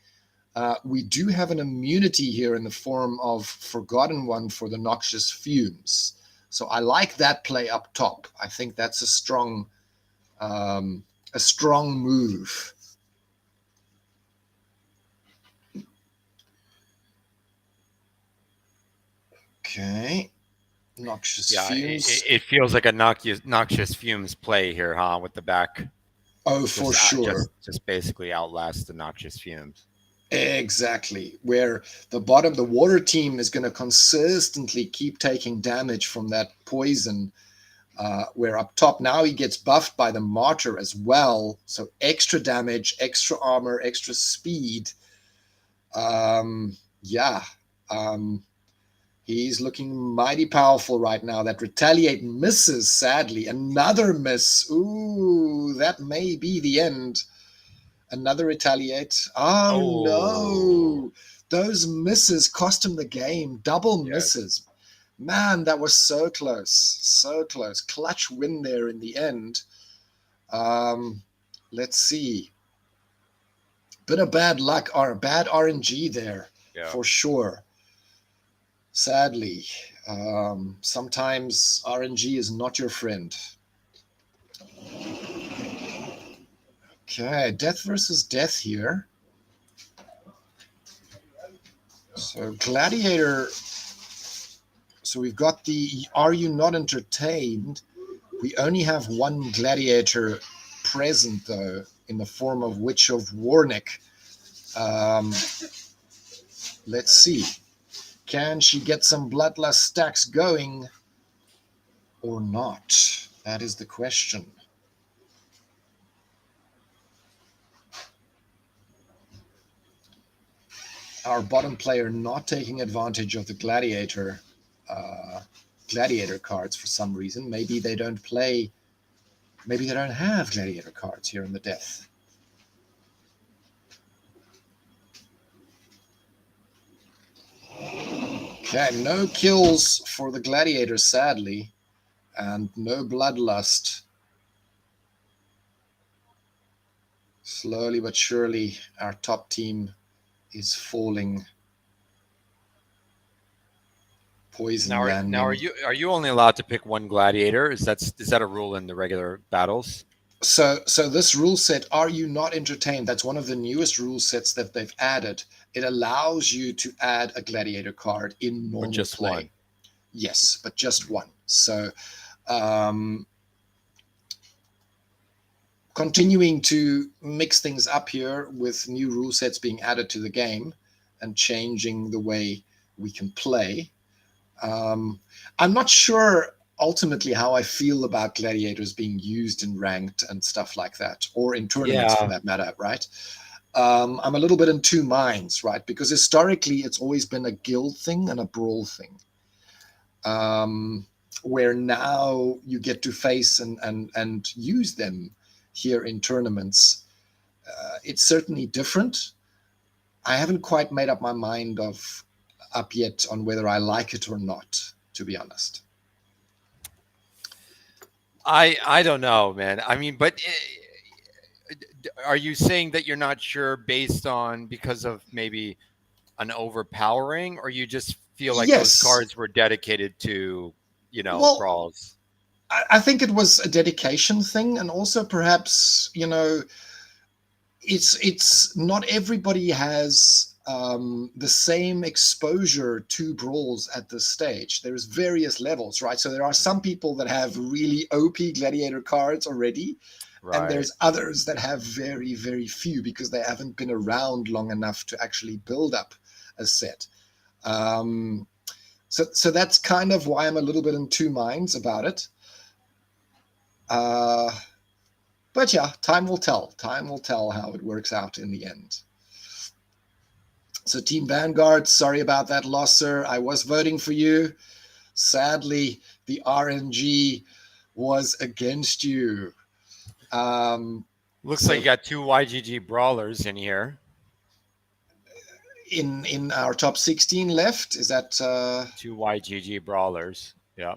We do have an immunity here in the form of Forgotten One for the Noxious Fumes. So I like that play up top. I think that's a strong move. Okay. Noxious Fumes. It feels like a noxious Fumes play here, huh? With the back. Oh, for sure. Just basically outlast the Noxious Fumes. Exactly. Where the water team is going to consistently keep taking damage from that poison. Where up top now he gets buffed by the Martyr as well. So extra damage, extra armor, extra speed. He's looking mighty powerful right now. That Retaliate misses, sadly. Another miss. Ooh, that may be the end. Another Retaliate. Oh, no. Those misses cost him the game. Double misses. Man, that was so close. So close. Clutch win there in the end. Let's see. Bit of bad luck or bad RNG there for sure. Sadly, sometimes RNG is not your friend. Okay, death versus death here. So Gladiator. So we've got the Are You Not Entertained? We only have one Gladiator present, though, in the form of Witch of Warnick. Let's see. Can she get some Bloodlust stacks going or not? That is the question. Our bottom player not taking advantage of the Gladiator cards for some reason. Maybe they don't play. Maybe they don't have Gladiator cards here in the death. Okay, no kills for the Gladiator, sadly, and no Bloodlust. Slowly but surely, our top team is falling. Poison landing. Now, are you only allowed to pick one Gladiator? Is that a rule in the regular battles? So this rule set, Are You Not Entertained? That's one of the newest rule sets that they've added. It allows you to add a Gladiator card in normal play. One. Yes, but just one. So continuing to mix things up here with new rule sets being added to the game and changing the way we can play. I'm not sure ultimately how I feel about Gladiators being used in ranked and stuff like that, or in tournaments for that matter, right? I'm a little bit in two minds, right? Because historically it's always been a guild thing and a brawl thing. Where now you get to face and use them here in tournaments. It's certainly different. I haven't quite made up my mind up yet on whether I like it or not, to be honest. I don't know, man. I mean, but are you saying that you're not sure because of maybe an overpowering, or you just feel like those cards were dedicated to, brawls? I think it was a dedication thing, and also perhaps, it's not everybody has the same exposure to brawls at this stage. There's various levels, right? So there are some people that have really OP Gladiator cards already, and there's others that have very, very few because they haven't been around long enough to actually build up a set. So that's kind of why I'm a little bit in two minds about it. But yeah, time will tell. Time will tell how it works out in the end. So Team Vanguard, sorry about that loss, sir. I was voting for you. Sadly, the RNG was against you. Looks like you got 2 YGG brawlers in here. In our top 16 left, is that 2 YGG brawlers? Yeah.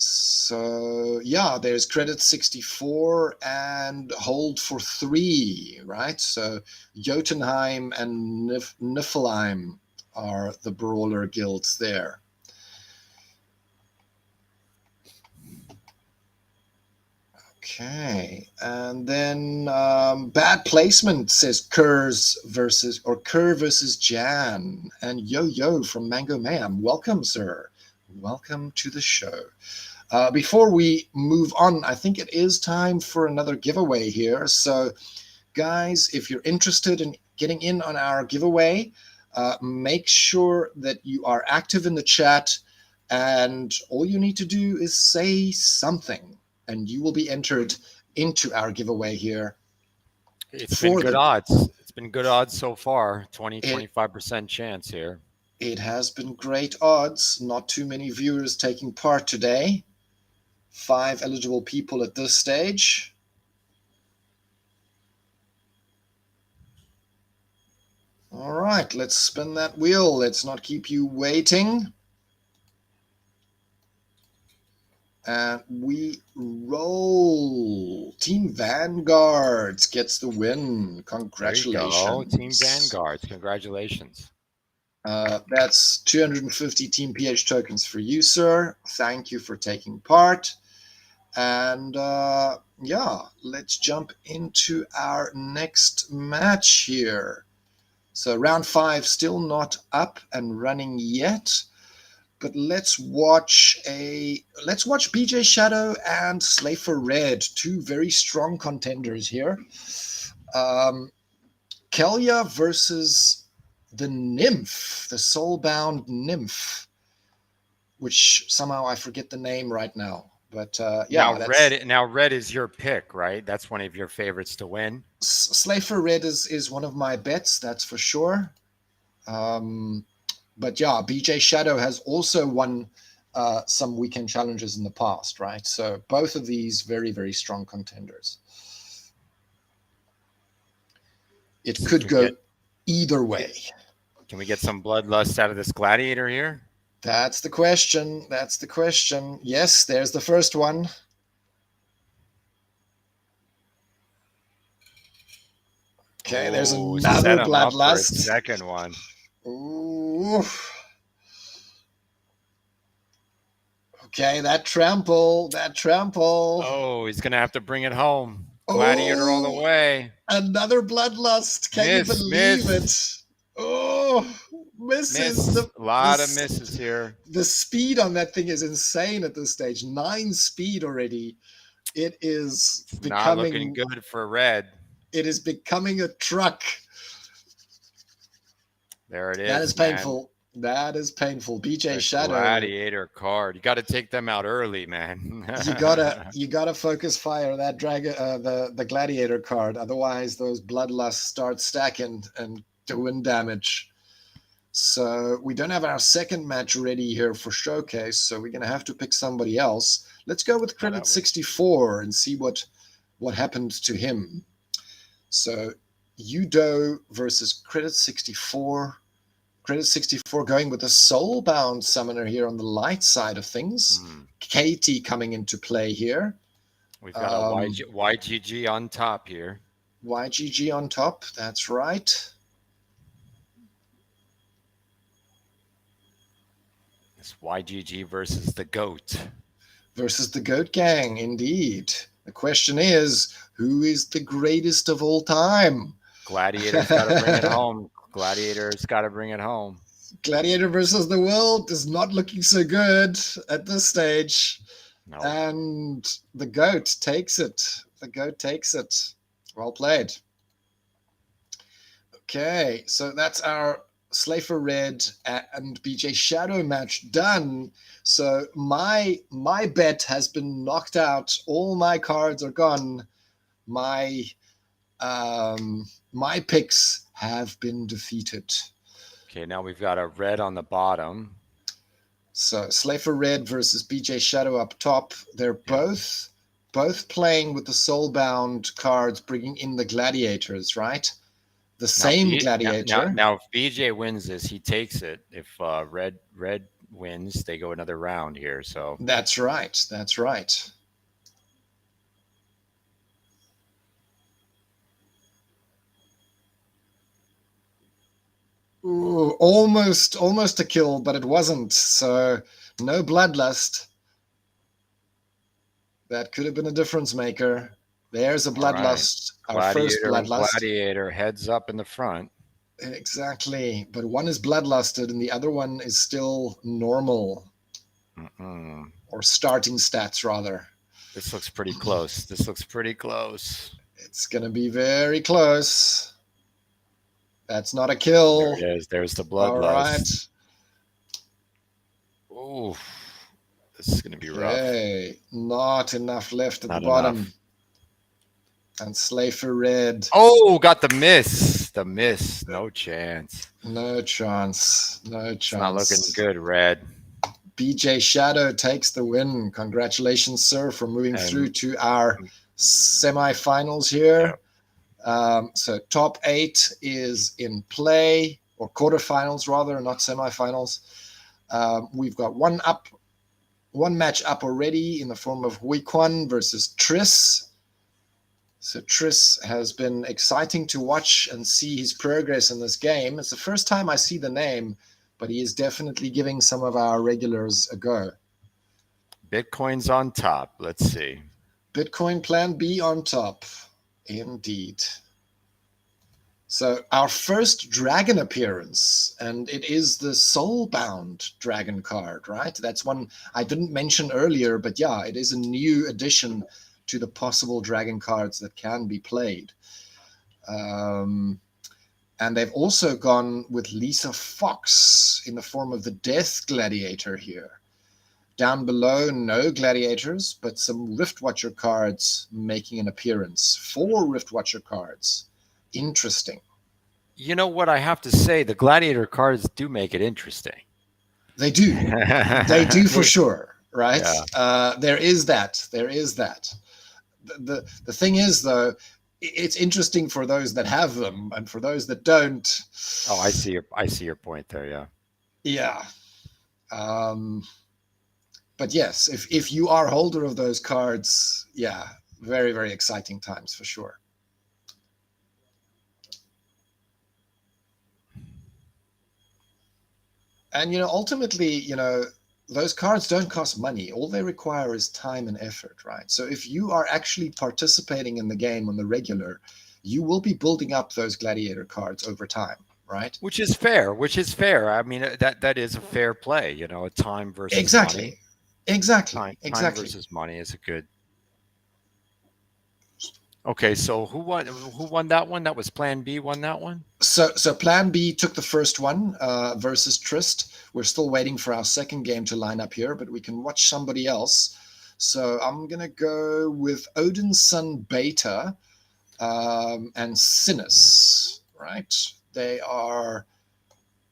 So yeah, there's credit 64 and hold for 3, right? So Jotunheim and Niflheim are the brawler guilds there. Okay, and then bad placement says Kerr versus Jan, and Yo from Mango Mayhem. Welcome, sir. Welcome to the show. Before we move on, I think it is time for another giveaway here. So, guys, if you're interested in getting in on our giveaway, make sure that you are active in the chat, and all you need to do is say something, and you will be entered into our giveaway here. It's been good odds. It's been good odds so far. 25% chance here. It has been great odds. Not too many viewers taking part today. 5 eligible people at this stage. All right, let's spin that wheel. Let's not keep you waiting. And we roll. Team Vanguards gets the win. Congratulations. There you go. Team Vanguards. Congratulations. That's 250 Team PH tokens for you, sir. Thank you for taking part. And yeah, let's jump into our next match here. So round 5 still not up and running yet, but let's watch BJ Shadow and Slafer Red, 2 very strong contenders here. Kelia versus the Nymph, the Soulbound Nymph, which somehow I forget the name right now. But yeah, now red is your pick, right? That's one of your favorites to win. Slafer Red is one of my bets, that's for sure. But yeah, BJ Shadow has also won some weekend challenges in the past, right? So both of these very, very strong contenders. It could go either way. Can we get some bloodlust out of this gladiator here? That's the question. That's the question. Yes, there's the first one. Okay, there's another bloodlust. Second one. Ooh. Okay, that trample. Oh, he's gonna have to bring it home. Gladiator all the way. Another bloodlust. Can you believe it? Oh, misses. A lot of misses here. The speed on that thing is insane at this stage. 9 speed already. It is not looking good for red. It is becoming a truck. There it is. That is painful. That is painful. BJ Shadow. Gladiator card. You got to take them out early, man. you gotta focus fire that the gladiator card. Otherwise, those bloodlusts start stacking and doing damage. So we don't have our second match ready here for showcase. So we're gonna have to pick somebody else. Let's go with credit 64 and see what happened to him. So Udo versus credit 64. Credit 64 going with a soulbound summoner here on the light side of things. Katie coming into play here. We've got a YGG on top here. YGG on top, that's right. It's YGG versus the GOAT. Versus the GOAT gang, indeed. The question is, who is the greatest of all time? Gladiator's got to bring it home. Gladiator's got to bring it home. Gladiator versus the world is not looking so good at this stage. No. And the GOAT takes it. The GOAT takes it. Well played. Okay, so that's our Slafer Red and BJ Shadow match done. So my bet has been knocked out. All my cards are gone. My picks have been defeated. Okay, now we've got a red on the bottom. So Slafer Red versus BJ Shadow up top. They're both playing with the Soulbound cards, bringing in the Gladiators, right? The same Gladiator. Now, if BJ wins this, he takes it. If red wins, they go another round here. So that's right. That's right. Ooh, almost a kill, but it wasn't. So no bloodlust. That could have been a difference maker. There's a bloodlust. Right. Our first bloodlust. Gladiator heads up in the front. Exactly, but one is bloodlusted and the other one is still normal. Or starting stats, rather. This looks pretty close. This looks pretty close. It's going to be very close. That's not a kill. There it is. There's the bloodlust. All right. Ooh, this is going to be rough. Okay, not enough left at the bottom. Enough. And Slafer Red. Oh, got the miss. The miss. No chance. No chance. No chance. It's not looking good, Red. BJ Shadow takes the win. Congratulations, sir, for moving through to our semifinals here. Yeah. So top 8 is in play, or quarterfinals rather, not semifinals. We've got one match up already in the form of Huikwan versus Triss. So Triss has been exciting to watch and see his progress in this game. It's the first time I see the name, but he is definitely giving some of our regulars a go. Bitcoin's on top. Let's see. Bitcoin Plan B on top. Indeed. So our first dragon appearance, and it is the Soulbound dragon card, right? That's one I didn't mention earlier, but yeah, it is a new addition to the possible dragon cards that can be played. And they've also gone with Lisa Fox in the form of the Death Gladiator here. Down below, no gladiators, but some Riftwatcher cards making an appearance. 4 Riftwatcher cards. Interesting. You know what I have to say? The gladiator cards do make it interesting. They do. They do for sure, right? Yeah. There is that. There is that. The thing is, though, it's interesting for those that have them, and for those that don't. Oh, I see your point there. Yeah. Yeah. But yes, if you are a holder of those cards, yeah, very, very exciting times for sure. And, ultimately, those cards don't cost money. All they require is time and effort, right? So if you are actually participating in the game on the regular, you will be building up those gladiator cards over time, right? Which is fair. I mean, that is a fair play, time versus money. Exactly. Time versus money is a good. Okay, so who won that one? That was Plan B won that one? So Plan B took the first one versus Trist. We're still waiting for our second game to line up here, but we can watch somebody else. So I'm going to go with Odin's Son Beta and Sinus, right? They are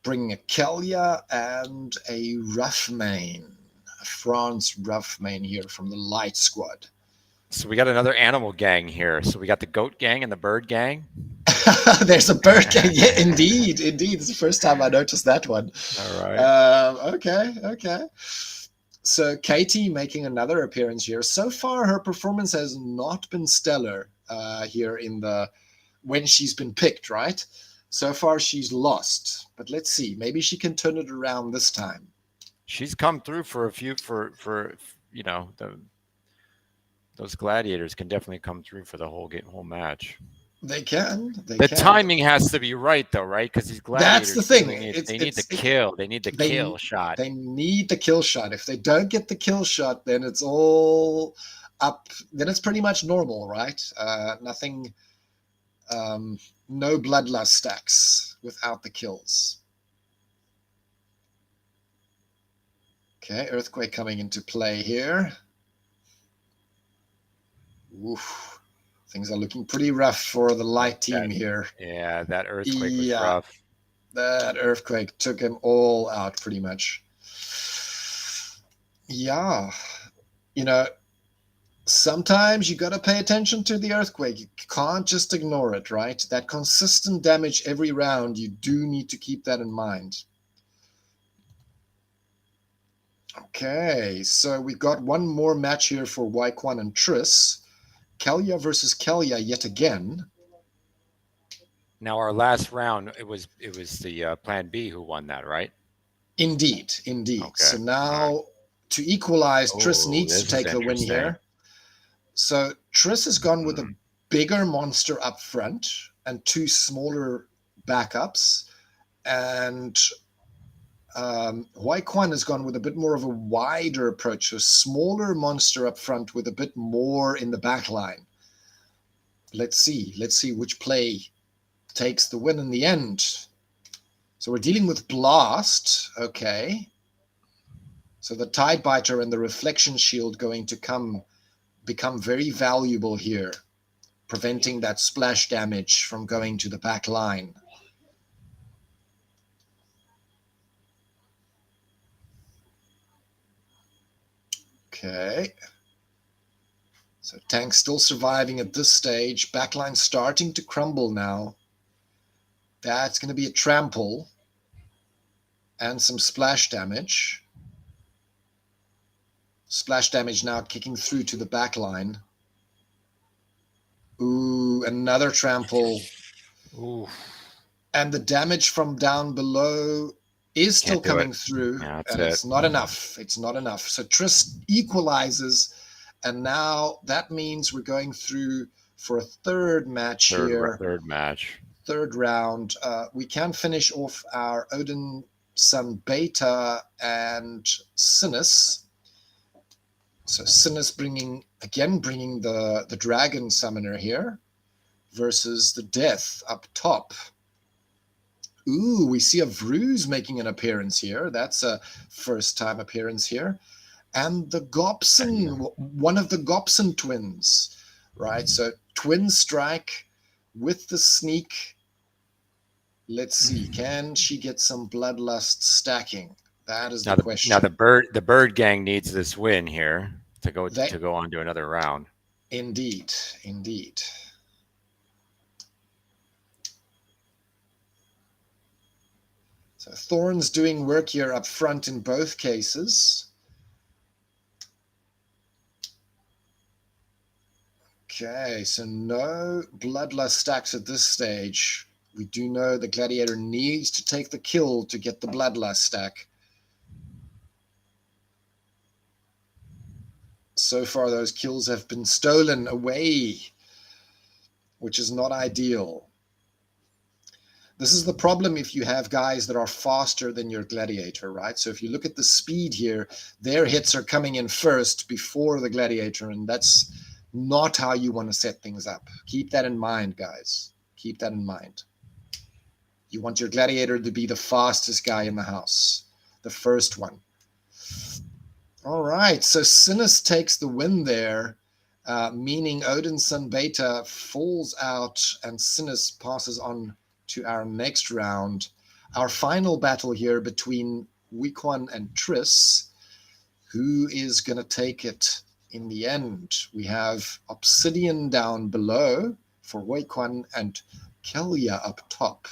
bringing a Kelia and a Roughmane, a France Roughmane here from the Light Squad. So we got another animal gang here. So we got the goat gang and the bird gang. There's a bird gang. Yeah, indeed. It's the first time I noticed that one. All right. Okay. So Katie making another appearance here. So far, her performance has not been stellar here when she's been picked, right? So far, she's lost. But let's see. Maybe she can turn it around this time. She's come through for a few those gladiators can definitely come through for the whole match. They can. The timing has to be right, though, right? Because these gladiators, that's the thing. They need the kill. They need the kill shot. They need the kill shot. If they don't get the kill shot, then it's all up. Then it's pretty much normal, right? Nothing. No bloodlust stacks without the kills. Okay, Earthquake coming into play here. Oof. Things are looking pretty rough for the light team here. Yeah, that Earthquake was rough. That earthquake took him all out pretty much. Yeah. You know, sometimes you got to pay attention to the earthquake. You can't just ignore it, right? That consistent damage every round, you do need to keep that in mind. Okay, so we've got one more match here for Waikwan and Triss. Kalya versus Kalya yet again. Now our last round, it was the Plan B who won that, right? Indeed, indeed. Okay. So now to equalize, Triss needs to this is take the win interesting. here. So Triss has gone with a bigger monster up front and two smaller backups. And Waikwan has gone with a bit more of a wider approach, a smaller monster up front with a bit more in the back line. Let's see which play takes the win in the end. So we're dealing with Blast, okay. So the Tidebiter and the Reflection Shield going to become very valuable here, preventing that splash damage from going to the back line. Okay. So tank still surviving at this stage. Backline starting to crumble now. That's going to be a trample and some splash damage. Splash damage now kicking through to the backline. Ooh, another trample. Ooh. And the damage from down below is still coming through, and it's not enough. It's not enough. So Triss equalizes, and now that means we're going through for a third match here. Third round. We can finish off our Odin Sun Beta and Sinus. So Sinus bringing the Dragon Summoner here versus the Death up top. Ooh, we see a Vruz making an appearance here. That's a first-time appearance here. And the Gobson, one of the Gobson twins, right? So twin strike with the sneak. Let's see, can she get some Bloodlust stacking? That is the question. Now the bird gang needs this win here to go on to another round. Indeed, indeed. So Thorn's doing work here up front in both cases. Okay, so no Bloodlust stacks at this stage. We do know the Gladiator needs to take the kill to get the Bloodlust stack. So far, those kills have been stolen away, which is not ideal. This is the problem if you have guys that are faster than your Gladiator, right? So if you look at the speed here, their hits are coming in first before the Gladiator, and that's not how you want to set things up. Keep that in mind, guys. Keep that in mind. You want your Gladiator to be the fastest guy in the house, the first one. All right, so Sinus takes the win there, meaning Odin Sun Beta falls out and Sinus passes on to our next round. Our final battle here between Waikwan and Triss. Who is going to take it in the end? We have Obsidian down below for Waikwan and Kalya up top.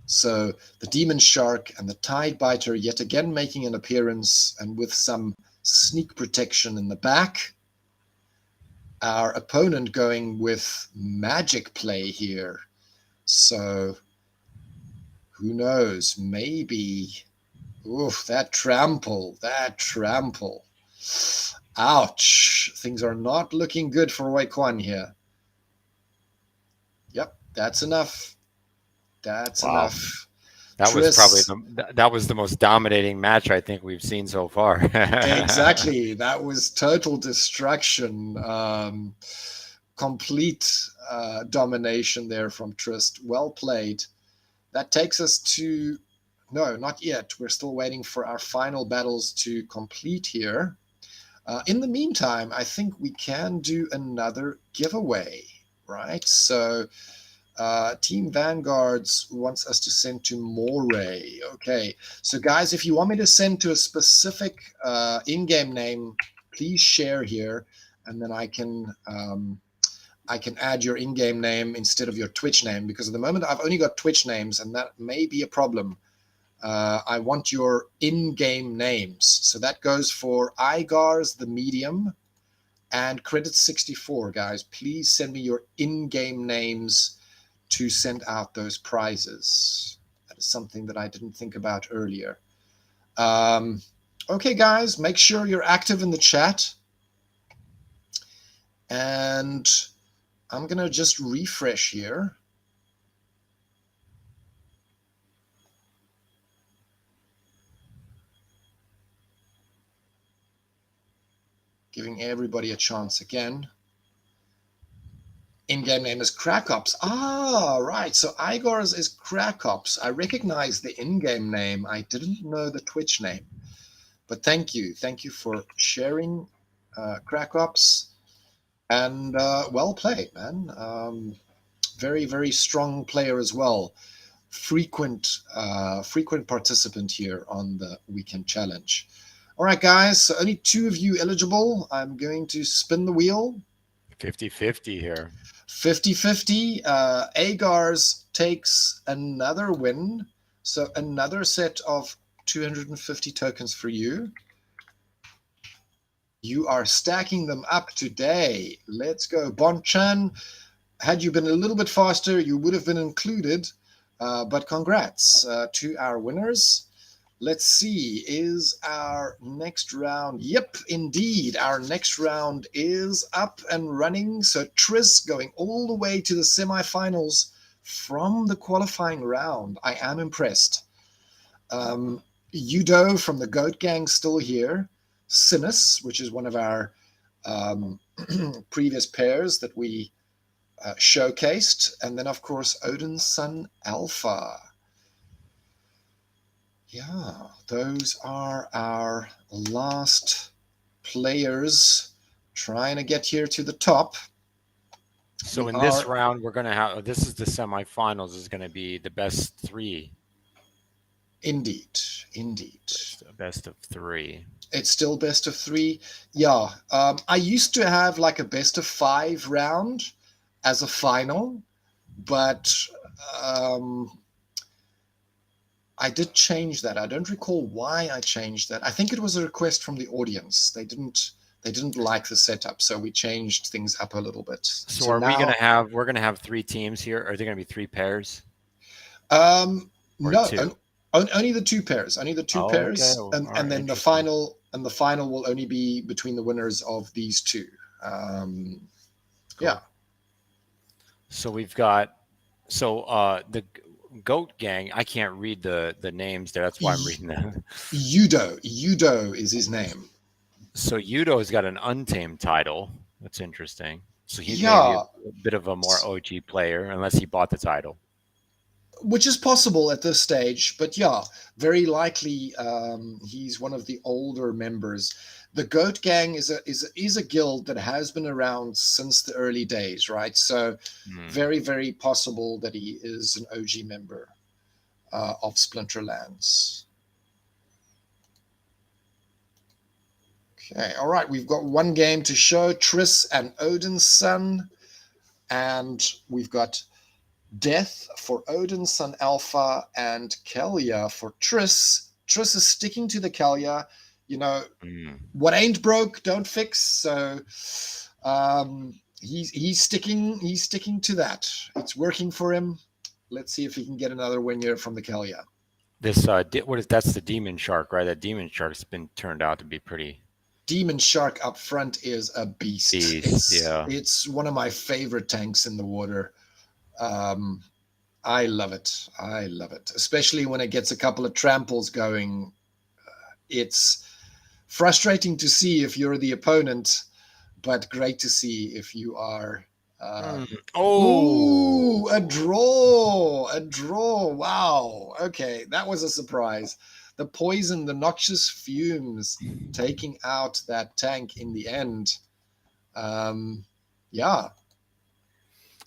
So the Demon Shark and the Tidebiter yet again making an appearance, and with some sneak protection in the back. Our opponent going with magic play here. So who knows? Maybe. Oof, that trample. Ouch. Things are not looking good for Waikwan here. Yep, that's enough. That's enough. That was probably the most dominating match I think we've seen so far. Exactly. That was total destruction. Complete domination there from Triss. Well played. That takes us to... No, not yet. We're still waiting for our final battles to complete here. In the meantime, I think we can do another giveaway, right? So Team Vanguards wants us to send to Moray. Okay, so guys, if you want me to send to a specific in-game name, please share here, and then I can add your in-game name instead of your Twitch name, because at the moment I've only got Twitch names, and that may be a problem. I want your in-game names. So that goes for Igars, the medium, and Credit64, guys. Please send me your in-game names to send out those prizes. That is something that I didn't think about earlier. Okay, guys, make sure you're active in the chat. And I'm going to just refresh here. Giving everybody a chance again. In-game name is Crackops. Ah, right. So Igor's is Crackops. I recognize the in-game name. I didn't know the Twitch name. But thank you. Thank you for sharing, Crackops. And well played, man. Very, very strong player as well. Frequent participant here on the weekend challenge. All right, guys, so only 2 of you eligible. I'm going to spin the wheel. 50-50 here. 50-50. Agars takes another win. So another set of 250 tokens for you. You are stacking them up today. Let's go. Bonchan, had you been a little bit faster, you would have been included. But congrats to our winners. Let's see, is our next round? Yep, indeed. Our next round is up and running. So Tris going all the way to the semifinals from the qualifying round. I am impressed. Udo from the Goat Gang still here. Sinus, which is one of our previous pairs that we showcased. And then, of course, Odin's son Alpha. Yeah, those are our last players trying to get here to the top. So in this round, we're going to have, this is the semifinals, is going to be the best 3. Indeed, indeed. Best of 3. It's still best of 3. Yeah, I used to have like a best of 5 round as a final, but I did change that. I don't recall why I changed that. I think it was a request from the audience. They didn't like the setup, so we changed things up a little bit. So are we going to have, we're going to have 3 teams here? Are there going to be 3 pairs? No, 2? Only the 2 pairs. Only the 2 pairs, okay. and then the final will only be between the winners of these 2. Cool. Yeah. So we've got the Goat Gang. I can't read the names there. That's why I'm reading them. Udo is his name. So Udo's got an untamed title. That's interesting. So he's maybe a bit of a more OG player, unless he bought the title. Which is possible at this stage, but yeah, very likely he's one of the older members. The Goat Gang is a guild that has been around since the early days, right? So very, very possible that he is an OG member of Splinterlands. Okay, all right, we've got 1 game to show, Tris and Odin's son, and we've got Death for Odin's son Alpha and Kelia for Tris. Tris is sticking to the Kelia. You know, what ain't broke, don't fix. So he's sticking to that. It's working for him. Let's see if he can get another win here from the Kelia. This that's the Demon Shark, right? That Demon Shark's been turned out to be pretty. Demon Shark up front is a beast. It's one of my favorite tanks in the water. I love it. I love it, especially when it gets a couple of tramples going. It's frustrating to see if you're the opponent, but great to see if you are. Ooh, a draw. Wow. Okay, that was a surprise. The poison, the noxious fumes taking out that tank in the end. Yeah.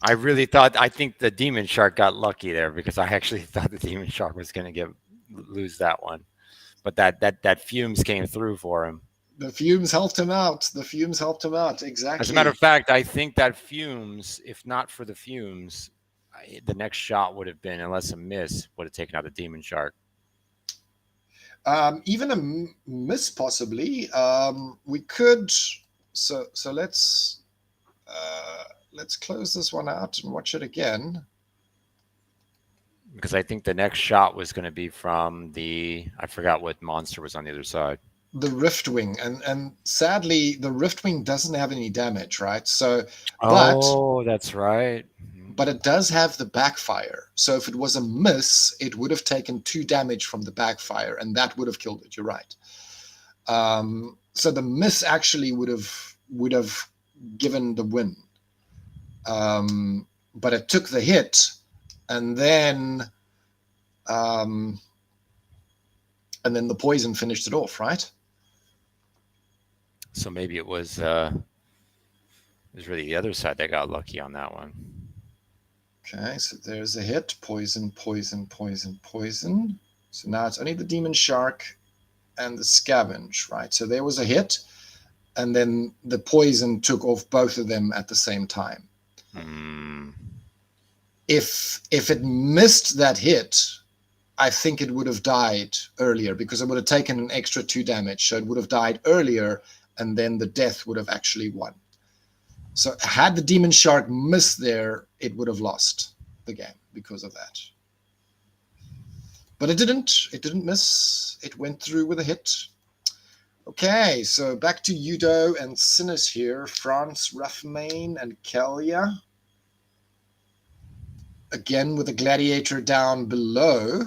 I think the Demon Shark got lucky there because I actually thought the Demon Shark was going to lose that one. But that Fumes came through for him. The fumes helped him out. The fumes helped him out. As a matter Exactly. of fact, I think that Fumes, if not for the Fumes, the next shot would have been, unless a miss, would have taken out the Demon Shark. Even a miss, possibly. We could. So let's close this one out and watch it again. Because I think the next shot was going to be from I forgot what monster was on the other side. The Riftwing, and sadly, the Riftwing doesn't have any damage, right? So, oh, that's right. But it does have the backfire. So if it was a miss, it would have taken 2 damage from the backfire, and that would have killed it. You're right. So the miss actually would have given the win. But it took the hit, and then the poison finished it off, right? So maybe it was really the other side that got lucky on that one. Okay, so there's a hit. Poison, poison, poison, poison. So now it's only the Demon Shark and the Scavenge, right? So there was a hit, and then the poison took off both of them at the same time. If it missed that hit, I think it would have died earlier because it would have taken an extra 2 damage. So it would have died earlier, and then the death would have actually won. So had the Demon Shark missed there, it would have lost the game because of that. But it didn't. It didn't miss. It went through with a hit. Okay, so back to Udo and Sinus here. France, Roughmane, and Kelia. Again with a Gladiator down below.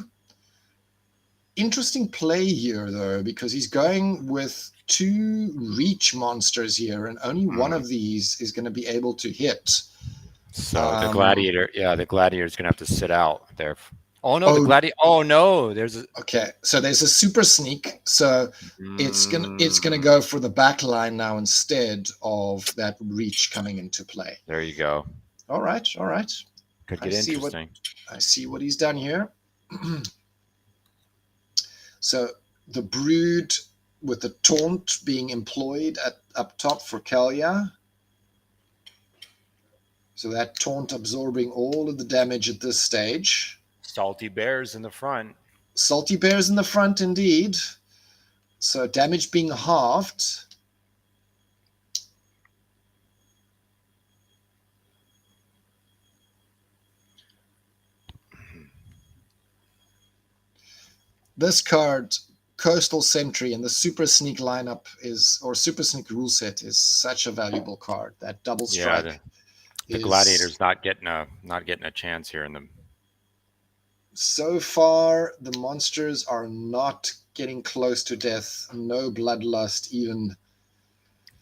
Interesting play here, though, because he's going with 2 reach monsters here, and only one of these is going to be able to hit. So the Gladiator, the Gladiator is going to have to sit out there. Oh no, the Gladiator. Oh no, Okay, so there's a super sneak. So it's gonna go for the back line now instead of that reach coming into play. There you go. All right. Could get interesting. I see what he's done here. So the Brood with the Taunt being employed up top for Kelia. So that Taunt absorbing all of the damage at this stage. Salty Bears in the front. Salty Bears in the front, indeed. So damage being halved. This card, Coastal Sentry, and the Super Sneak lineup or Super Sneak rule set is such a valuable card. That double strike. Yeah, the Gladiator's not getting a chance here in the. So far, the monsters are not getting close to death. No bloodlust, even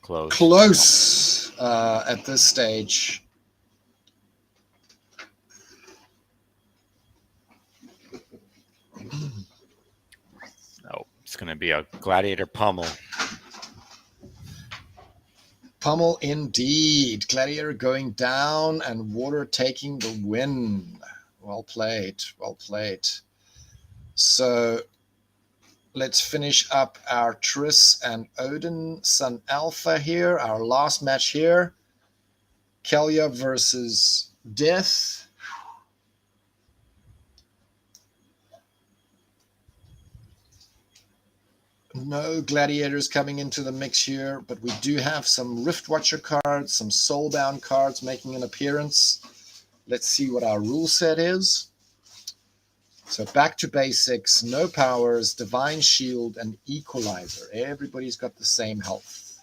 close at this stage. Oh, it's going to be a Gladiator pummel. Pummel indeed. Gladiator going down and Water taking the win. Well played. Well played. So let's finish up our Triss and Odin Sun Alpha here. Our last match here. Kelia versus Death. No Gladiators coming into the mix here, but we do have some Riftwatcher cards, some Soulbound cards making an appearance. Let's see what our rule set is. So back to basics, no powers, Divine Shield, and Equalizer. Everybody's got the same health.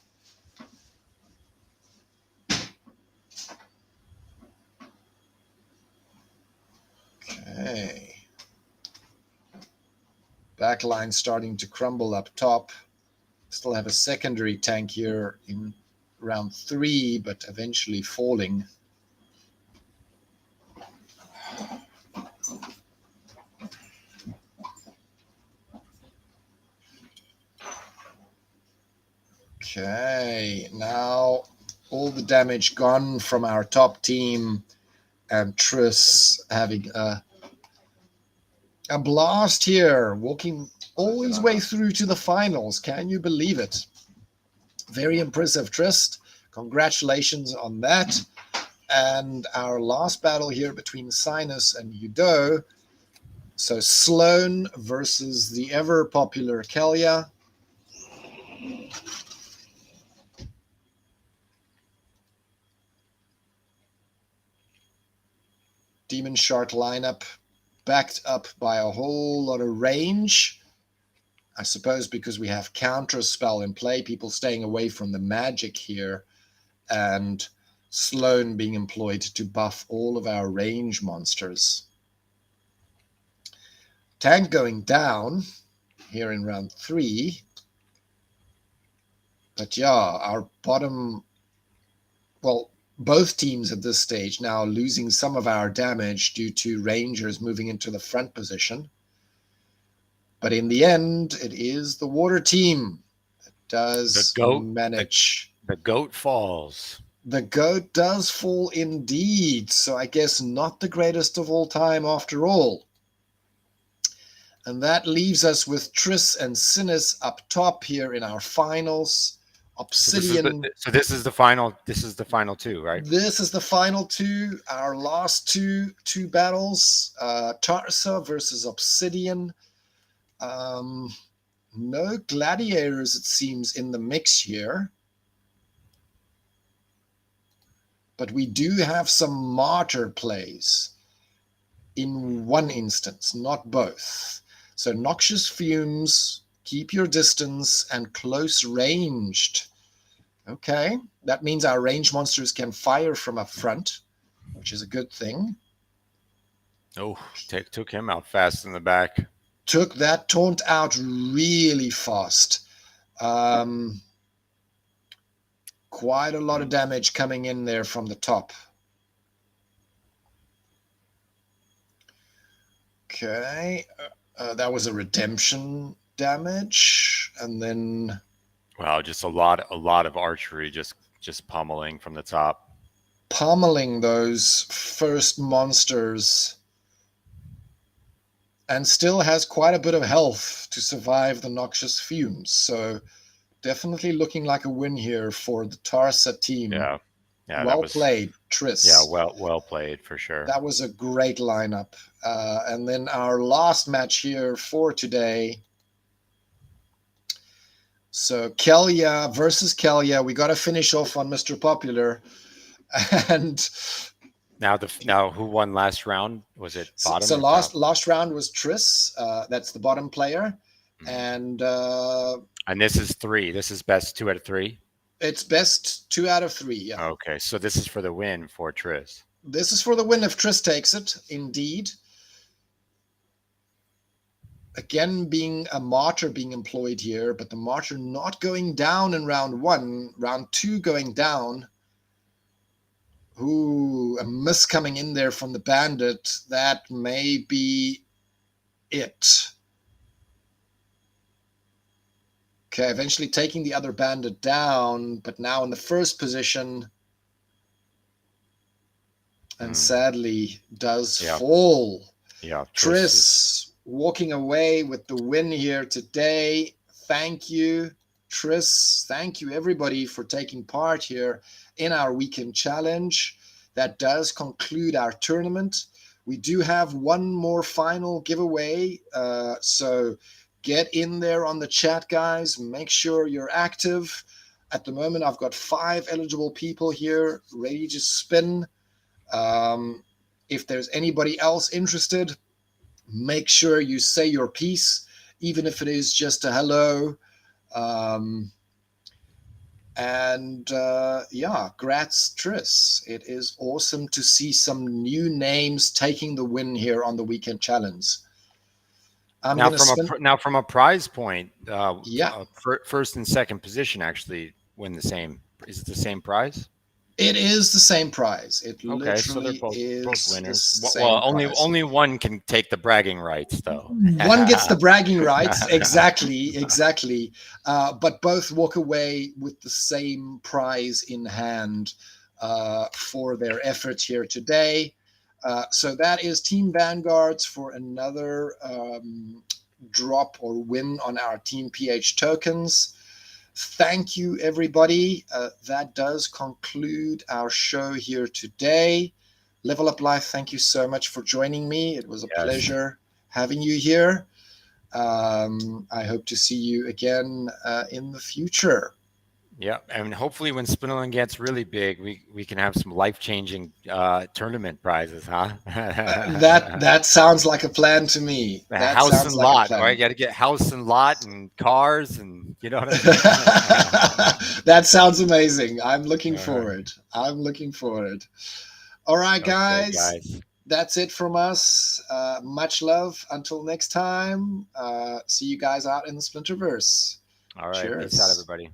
Okay. Backline starting to crumble up top. Still have a secondary tank here in round 3, but eventually falling. Okay, now all the damage gone from our top team. And Tris having a blast here, walking all his way through to the finals. Can you believe it? Very impressive, Tris. Congratulations on that. And our last battle here between Sinus and Udo. So Sloan versus the ever popular Kalia. Demon Shark lineup backed up by a whole lot of range. I suppose because we have counter spell in play, people staying away from the magic here, and Sloan being employed to buff all of our range monsters. Tank going down here in round 3. But yeah, our bottom, well, both teams at this stage now losing some of our damage due to Rangers moving into the front position. But in the end, it is the water team that does manage. The goat falls. The goat does fall indeed. So I guess not the greatest of all time after all. And that leaves us with Tris and Sinus up top here in our finals. Obsidian. So this is the final. This is the final 2, right? This is the final 2. Our last two battles. Tarsa versus Obsidian. No gladiators, it seems, in the mix here. But we do have some martyr plays in one instance, not both. So noxious fumes, keep your distance, and close ranged. Okay, that means our range monsters can fire from up front, which is a good thing. Oh, took him out fast in the back. Took that taunt out really fast. Quite a lot of damage coming in there from the top. Okay, that was a redemption damage, and then wow, just a lot of archery, just pummeling from the top, pummeling those first monsters, and still has quite a bit of health to survive the noxious fumes. So definitely looking like a win here for the Tarsa team. Yeah, well played, Tris. Yeah, well played for sure. That was a great lineup. And then our last match here for today. So Kalia versus Kalia. We got to finish off on Mr. Popular. And now who won last round? Was it bottom? So last round was Tris. That's the bottom player. Mm-hmm. And this is 3. This is best 2 out of 3. It's best 2 out of 3. Yeah. Okay, so this is for the win for Tris. This is for the win if Tris takes it, indeed. Again, being a martyr being employed here, but the martyr not going down in round 1, round 2 going down. Ooh, a miss coming in there from the bandit. That may be it. Okay, eventually taking the other bandit down, but now in the first position. And sadly does fall. Yeah, Tris walking away with the win here today. Thank you, Tris. Thank you, everybody, for taking part here in our weekend challenge. That does conclude our tournament. We do have one more final giveaway. So get in there on the chat, guys. Make sure you're active. At the moment, I've got 5 eligible people here ready to spin. If there's anybody else interested, make sure you say your piece, even if it is just a hello. Yeah, grats, Tris. It is awesome to see some new names taking the win here on the weekend challenge. Now from a prize point, yeah, first and second position actually win the same. Is it the same prize? It is the same prize. It okay, so they're both winners. Well, only one can take the bragging rights, though. One gets the bragging rights, exactly. But both walk away with the same prize in hand for their effort here today. So that is Team Vanguards for another drop or win on our Team PH tokens. Thank you, everybody. That does conclude our show here today. Level Up Life, thank you so much for joining me. It was a pleasure having you here. I hope to see you again in the future. Yeah, and hopefully when Splinterland gets really big, we can have some life-changing tournament prizes, huh? That sounds like a plan to me. That House sounds and like a lot, plan. right? You got to get house and lot and cars, and you know what I mean. That sounds amazing. I'm looking forward. I'm looking forward. All right, guys. Okay, guys. That's it from us. Much love. Until next time. See you guys out in the Splinterverse. All right. Cheers. Peace out, everybody.